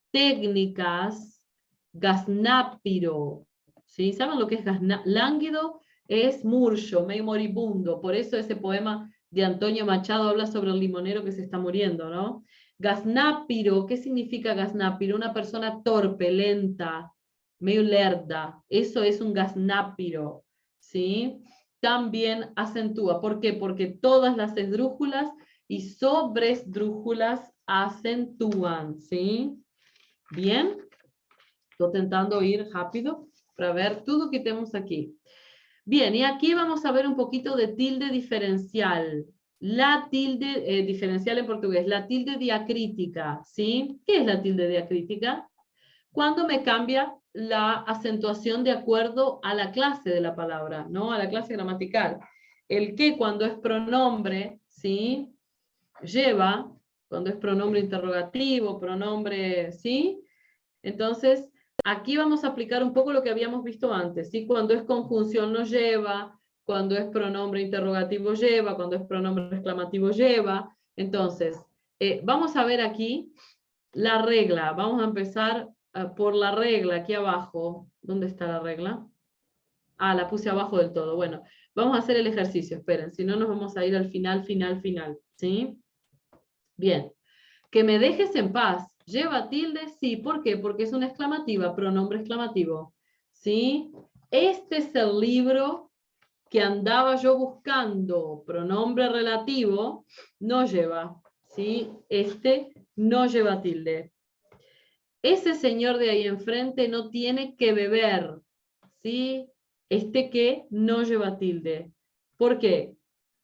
técnicas, gaznápiro. ¿Sí? ¿Saben lo que es lánguido? Es murcho, medio moribundo. Por eso ese poema de Antonio Machado habla sobre el limonero que se está muriendo, ¿no? Gaznápiro, ¿qué significa gaznápiro? Una persona torpe, lenta, medio lerda. Eso es un gaznápiro, ¿sí? También acentúa. ¿Por qué? Porque todas las esdrújulas y sobresdrújulas acentúan, ¿sí? Bien. Estoy tentando ir rápido para ver todo lo que tenemos aquí. Bien, y aquí vamos a ver un poquito de tilde diferencial. La tilde diferencial en portugués, la tilde diacrítica, ¿sí? ¿Qué es la tilde diacrítica? Cuando me cambia la acentuación de acuerdo a la clase de la palabra, ¿no? A la clase gramatical. El que cuando es pronombre, ¿sí? Lleva, cuando es pronombre interrogativo, pronombre, ¿sí? Entonces, aquí vamos a aplicar un poco lo que habíamos visto antes, ¿sí? Cuando es conjunción no lleva, cuando es pronombre interrogativo lleva, cuando es pronombre exclamativo lleva. Entonces, vamos a ver aquí la regla. Vamos a empezar por la regla, aquí abajo. ¿Dónde está la regla? Ah, la puse abajo del todo. Bueno, vamos a hacer el ejercicio, esperen, si no nos vamos a ir al final, ¿sí? Bien. Que me dejes en paz. ¿Lleva tilde? Sí. ¿Por qué? Porque es una exclamativa, pronombre exclamativo. ¿Sí? Este es el libro que andaba yo buscando. Pronombre relativo, no lleva. ¿Sí? Este no lleva tilde. Ese señor de ahí enfrente no tiene que beber. ¿Sí? Este que no lleva tilde. ¿Por qué?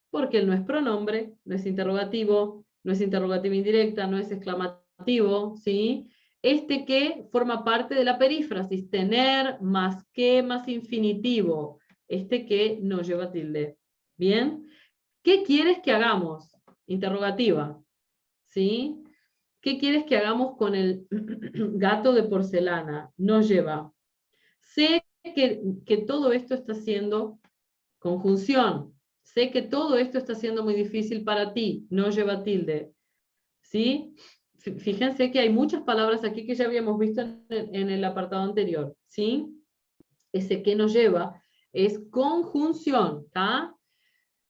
Porque él no es pronombre, no es interrogativo indirecta, no es exclamativo, ¿sí? Este que forma parte de la perífrasis, tener, más que, más infinitivo. Este que no lleva tilde. ¿Bien? ¿Qué quieres que hagamos? Interrogativa, ¿sí? ¿Qué quieres que hagamos con el gato de porcelana? No lleva. Sé que todo esto está siendo conjunción. Sé que todo esto está siendo muy difícil para ti, no lleva tilde. ¿Sí? Fíjense que hay muchas palabras aquí que ya habíamos visto en el apartado anterior. ¿Sí? Ese que no lleva es conjunción. ¿Tá?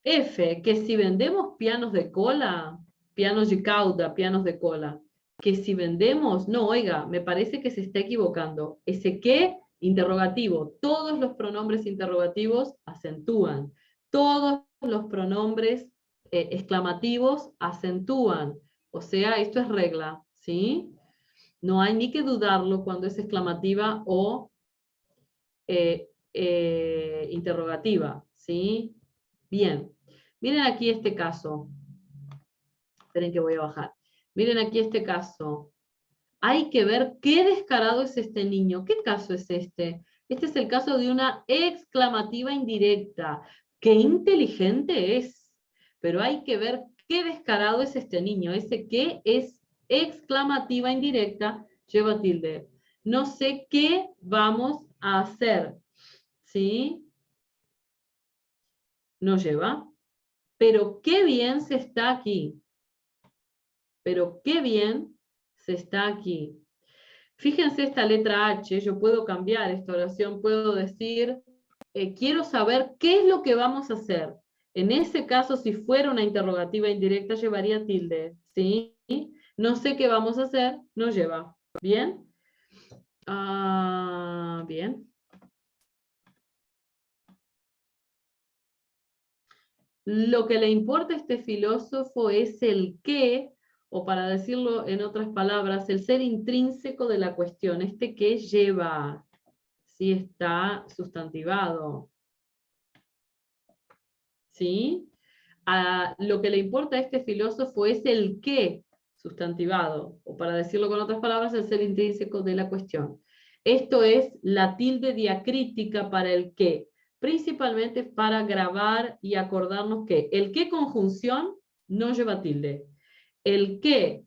F, que si vendemos pianos de cola, pianos de cauda, pianos de cola, que si vendemos, no, oiga, me parece que se está equivocando. Ese que, interrogativo. Todos los pronombres interrogativos acentúan. Todos los pronombres exclamativos acentúan. O sea, esto es regla, ¿sí? No hay ni que dudarlo cuando es exclamativa o interrogativa, ¿sí? Bien. Miren aquí este caso. Esperen que voy a bajar. Miren aquí este caso. Hay que ver qué descarado es este niño. ¿Qué caso es este? Este es el caso de una exclamativa indirecta. ¡Qué inteligente es! Pero hay que ver qué descarado es este niño. Ese qué es exclamativa indirecta, lleva tilde. No sé qué vamos a hacer. ¿Sí? No lleva. Pero qué bien se está aquí. Pero qué bien se está aquí. Fíjense esta letra H, yo puedo cambiar esta oración, puedo decir, quiero saber qué es lo que vamos a hacer. En ese caso, si fuera una interrogativa indirecta, llevaría tilde, ¿sí? No sé qué vamos a hacer, no lleva. ¿Bien? Bien. Lo que le importa a este filósofo es el qué, o para decirlo en otras palabras, el ser intrínseco de la cuestión. Este qué lleva, si está sustantivado. ¿Sí? Lo que le importa a este filósofo es el qué sustantivado, o para decirlo con otras palabras, el ser intrínseco de la cuestión. Esto es la tilde diacrítica para el qué, principalmente para grabar y acordarnos que el qué conjunción no lleva tilde. El qué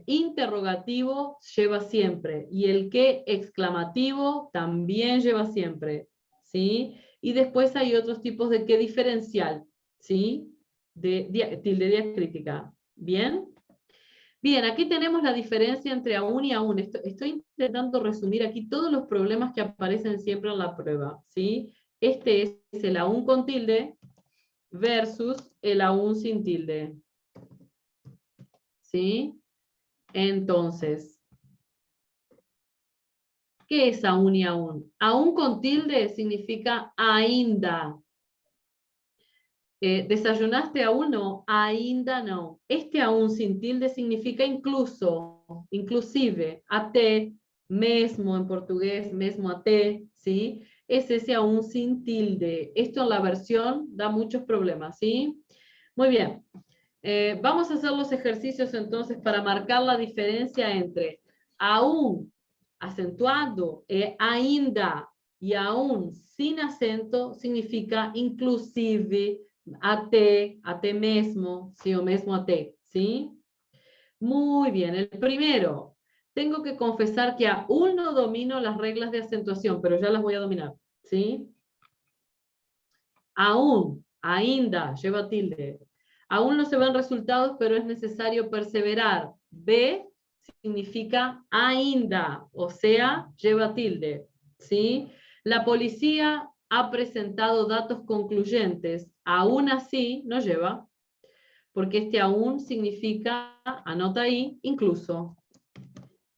interrogativo lleva siempre, y el qué exclamativo también lleva siempre, ¿sí? Y después hay otros tipos de qué diferencial, ¿sí? De tilde diacrítica. ¿Bien? Bien, aquí tenemos la diferencia entre aún y aún. Estoy intentando resumir aquí todos los problemas que aparecen siempre en la prueba, ¿sí? Este es el aún con tilde versus el aún sin tilde, ¿sí? Entonces, ¿qué es aún y aún? Aún con tilde significa ainda. ¿Desayunaste aún? No, ainda no. Este aún sin tilde significa incluso, inclusive, até, mesmo en portugués, mesmo até, ¿sí? Es ese aún sin tilde. Esto en la versión da muchos problemas, ¿sí? Muy bien. Vamos a hacer los ejercicios entonces para marcar la diferencia entre aún acentuado, ainda y aún sin acento significa inclusive, até mesmo, sí, o mesmo até, ¿sí? Muy bien, el primero. Tengo que confesar que aún no domino las reglas de acentuación, pero ya las voy a dominar, ¿sí? Aún, ainda, lleva tilde. Aún no se ven resultados, pero es necesario perseverar. B significa ainda, o sea, lleva tilde. ¿Sí? La policía ha presentado datos concluyentes. Aún así, no lleva, porque este aún significa, anota ahí, incluso.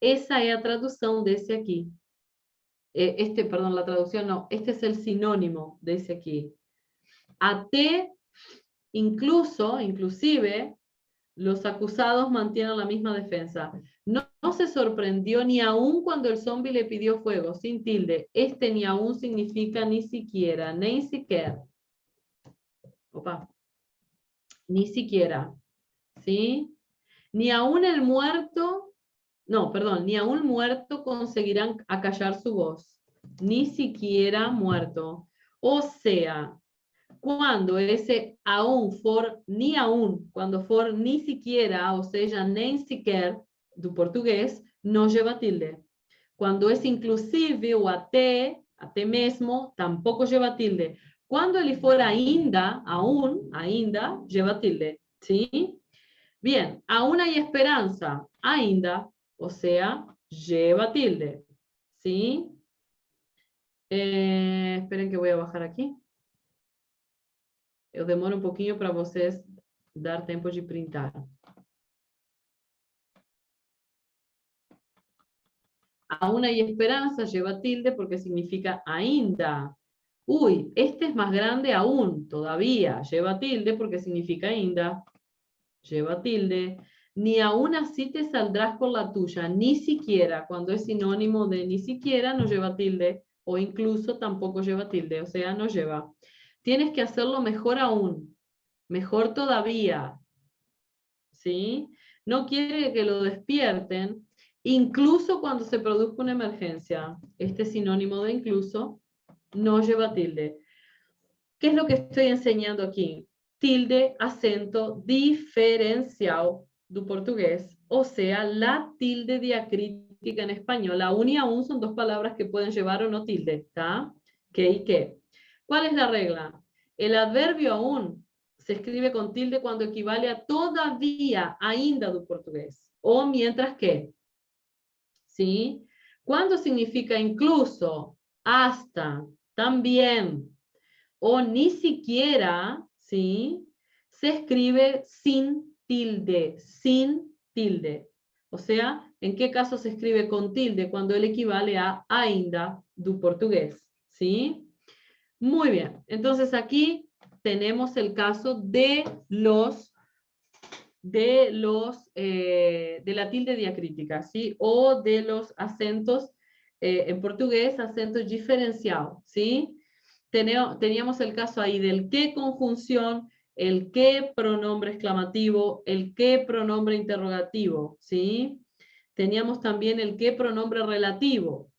Esa es la traducción de ese aquí. Perdón, la traducción no, este es el sinónimo de ese aquí. Até, incluso, inclusive, los acusados mantienen la misma defensa. No se sorprendió ni aún cuando el zombi le pidió fuego, sin tilde. Este ni aún significa ni siquiera, ni siquiera. Opa. Ni siquiera. ¿Sí? Ni aún el muerto, no, perdón, ni aún muerto conseguirán acallar su voz. Ni siquiera muerto. O sea, cuando ese aún for ni aún, cuando for ni siquiera, o sea, nem sequer, do português, no lleva tilde. Cuando es inclusive o até mesmo, tampoco lleva tilde. Cuando ele for ainda, aún, ainda, lleva tilde. ¿Sí? Bien, aún hay esperanza, ainda, o sea, lleva tilde. ¿Sí? Esperen que voy a bajar aquí. Eu demoro um pouquinho para vocês dar tempo de printar. Aún hay esperanza, lleva tilde porque significa ainda. Uy, este es más grande aún, todavía. Lleva tilde porque significa ainda. Lleva tilde. Ni aún así te saldrás por la tuya, ni siquiera. Cuando es sinónimo de ni siquiera, no lleva tilde. O incluso tampoco lleva tilde, o sea, no lleva. Tienes que hacerlo mejor aún. Mejor todavía. ¿sí? No quiere que lo despierten, incluso cuando se produzca una emergencia. Este sinónimo de incluso no lleva tilde. ¿Qué es lo que estoy enseñando aquí? Tilde, acento diferencial do portugués, o sea, la tilde diacrítica en español. La un y aún son dos palabras que pueden llevar o no tilde, ¿está? ¿Qué y qué? ¿Cuál es la regla? El adverbio aún se escribe con tilde cuando equivale a todavía, ainda do portugués, o mientras que, ¿sí? ¿Cuándo significa incluso, hasta, también, o ni siquiera, ¿sí? Se escribe sin tilde, sin tilde. O sea, ¿en qué caso se escribe con tilde? Cuando él equivale a ainda do portugués, ¿sí? Muy bien, entonces aquí tenemos el caso de la tilde diacrítica, ¿sí? O de los acentos, en portugués, acentos diferenciados, ¿sí? Teníamos el caso ahí del qué conjunción, el qué pronombre exclamativo, el qué pronombre interrogativo, ¿sí? Teníamos también el qué pronombre relativo.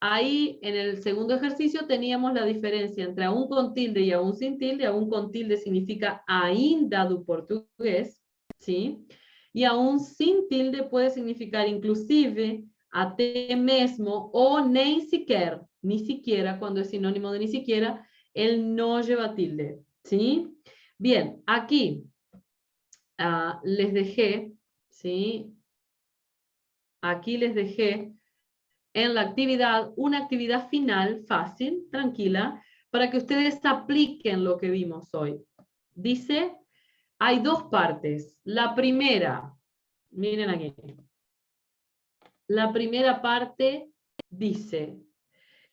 Ahí en el segundo ejercicio teníamos la diferencia entre aún con tilde y aún sin tilde. Aún con tilde significa ainda do portugués, ¿sí? Y aún sin tilde puede significar inclusive, até mesmo o nem sequer. Ni siquiera, cuando es sinónimo de ni siquiera, él no lleva tilde, ¿sí? Bien, aquí les dejé, ¿sí? Aquí les dejé en la actividad, una actividad final fácil, tranquila, para que ustedes apliquen lo que vimos hoy. Dice, hay dos partes. La primera, miren aquí. La primera parte dice,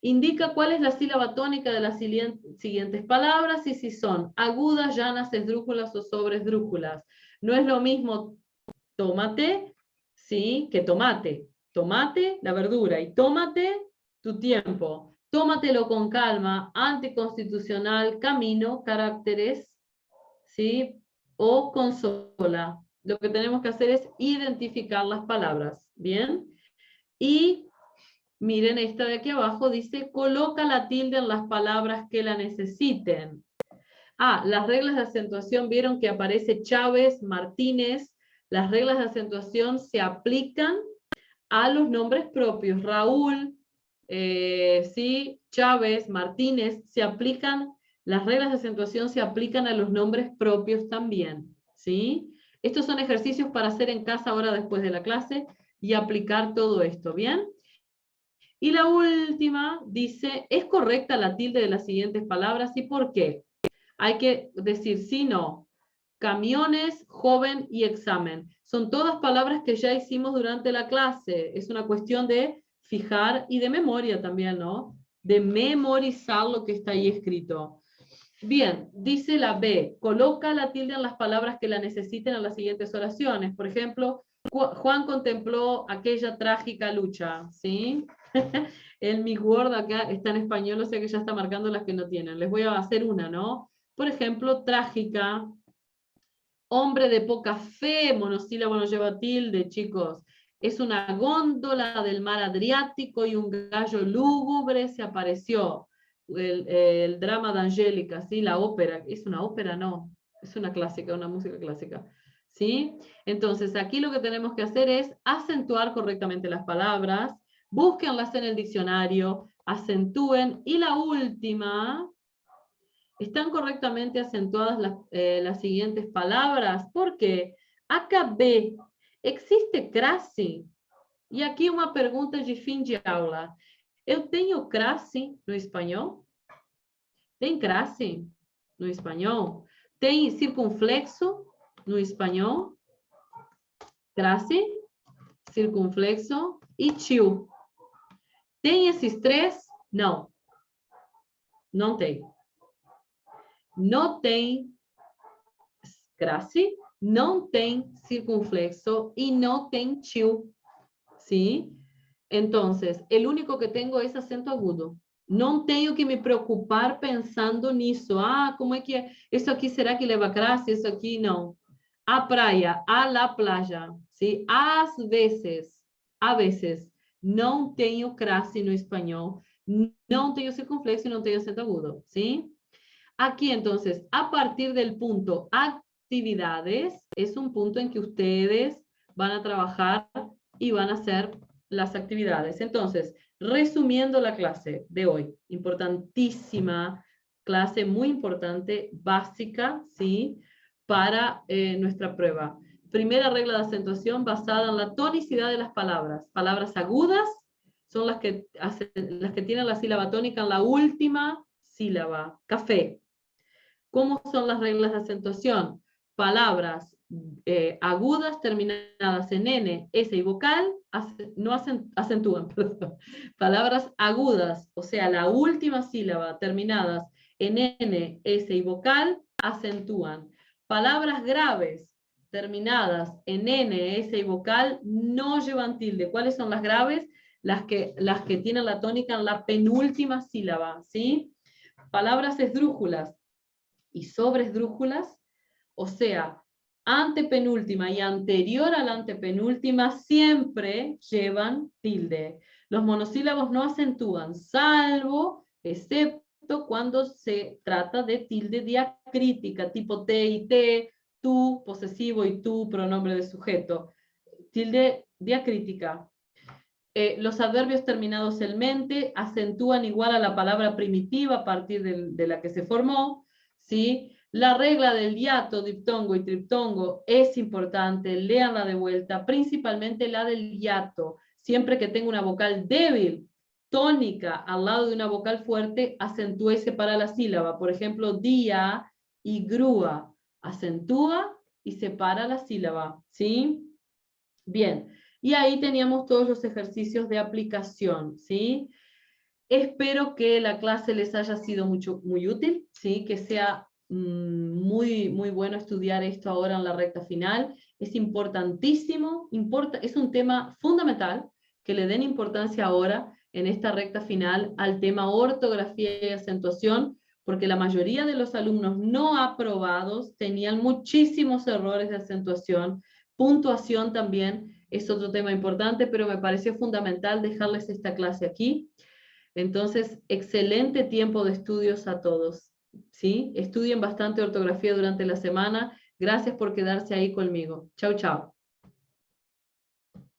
indica cuál es la sílaba tónica de las siguientes palabras y si son agudas, llanas, esdrújulas o sobresdrújulas. No es lo mismo tómate, ¿sí? Que tomate. Tomate, la verdura, y tómate tu tiempo. Tómatelo con calma, anticonstitucional, camino, caracteres, ¿sí? O consola. Lo que tenemos que hacer es identificar las palabras, ¿bien? Y miren, esta de aquí abajo dice, coloca la tilde en las palabras que la necesiten. Las reglas de acentuación, vieron que aparece Chávez, Martínez. Las reglas de acentuación se aplican a los nombres propios. Raúl, sí, Chávez, Martínez, se aplican, las reglas de acentuación se aplican a los nombres propios también, ¿sí? Estos son ejercicios para hacer en casa ahora después de la clase y aplicar todo esto, ¿bien? Y la última dice, ¿es correcta la tilde de las siguientes palabras y por qué? Hay que decir sí, no. Camiones, joven y examen. Son todas palabras que ya hicimos durante la clase. Es una cuestión de fijar y de memoria también, ¿no? De memorizar lo que está ahí escrito. Bien, dice la B, coloca la tilde en las palabras que la necesiten en las siguientes oraciones. Por ejemplo, Juan contempló aquella trágica lucha, ¿sí? El mi Word acá está en español, o sea que ya está marcando las que no tienen. Les voy a hacer una, ¿no? Por ejemplo, trágica, hombre de poca fe, monosílabo no lleva tilde, chicos. Es una góndola del mar Adriático y un gallo lúgubre se apareció. El drama de Angélica, ¿sí? La ópera. ¿Es una ópera? No. Es una clásica, una música clásica. ¿Sí? Entonces, aquí lo que tenemos que hacer es acentuar correctamente las palabras, búsquenlas en el diccionario, acentúen. Y la última, ¿están correctamente acentuadas las siguientes palabras? Porque acá B, existe crase? E aqui uma pergunta de fim de aula. Eu tenho crase no espanhol? Tem crase no espanhol? Tem circunflexo no espanhol? Crase, circunflexo e tio. Tem esses três? Não. Não tem. Não tem crase, não tem circunflexo y no tem tio, ¿sí? Entonces, el único que tengo es acento agudo. No tengo que me preocupar pensando nisso. ¿Cómo es que eso aquí será que leva crase? Eso aquí no. a praia, a la playa, ¿sí? A veces, não tenho crase no espanhol, não tenho circunflexo y no tenho acento agudo, ¿sí? Aquí entonces, a partir del punto actividades, es un punto en que ustedes van a trabajar y van a hacer las actividades. Entonces, resumiendo la clase de hoy, importantísima, clase muy importante, básica, ¿sí? Para nuestra prueba. Primera regla de acentuación basada en la tonicidad de las palabras. Palabras agudas son las que tienen la sílaba tónica en la última sílaba. Café. ¿Cómo son las reglas de acentuación? Palabras agudas terminadas en N, S y vocal, no acentúan, perdón. Palabras agudas, o sea, la última sílaba terminadas en N, S y vocal, acentúan. Palabras graves terminadas en N, S y vocal, no llevan tilde. ¿Cuáles son las graves? Las que tienen la tónica en la penúltima sílaba, ¿sí? Palabras esdrújulas y sobresdrújulas, o sea, antepenúltima y anterior a la antepenúltima siempre llevan tilde. Los monosílabos no acentúan, salvo, excepto cuando se trata de tilde diacrítica, tipo T y T, tú, posesivo, y tú, pronombre de sujeto. Tilde diacrítica. Los adverbios terminados en mente acentúan igual a la palabra primitiva a partir de la que se formó, ¿sí? La regla del hiato, diptongo y triptongo es importante, léanla de vuelta, principalmente la del hiato. Siempre que tenga una vocal débil, tónica, al lado de una vocal fuerte, acentúe y separa la sílaba. Por ejemplo, día y grúa. Acentúa y separa la sílaba, ¿sí? Bien. Y ahí teníamos todos los ejercicios de aplicación, ¿sí? Espero que la clase les haya sido muy útil, ¿sí? Que sea muy bueno estudiar esto ahora en la recta final. Es importantísimo, es un tema fundamental que le den importancia ahora en esta recta final al tema ortografía y acentuación, porque la mayoría de los alumnos no aprobados tenían muchísimos errores de acentuación, puntuación también es otro tema importante, pero me pareció fundamental dejarles esta clase aquí. Entonces, excelente tiempo de estudios a todos, ¿sí? Estudien bastante ortografía durante la semana. Gracias por quedarse ahí conmigo. Chau, chau.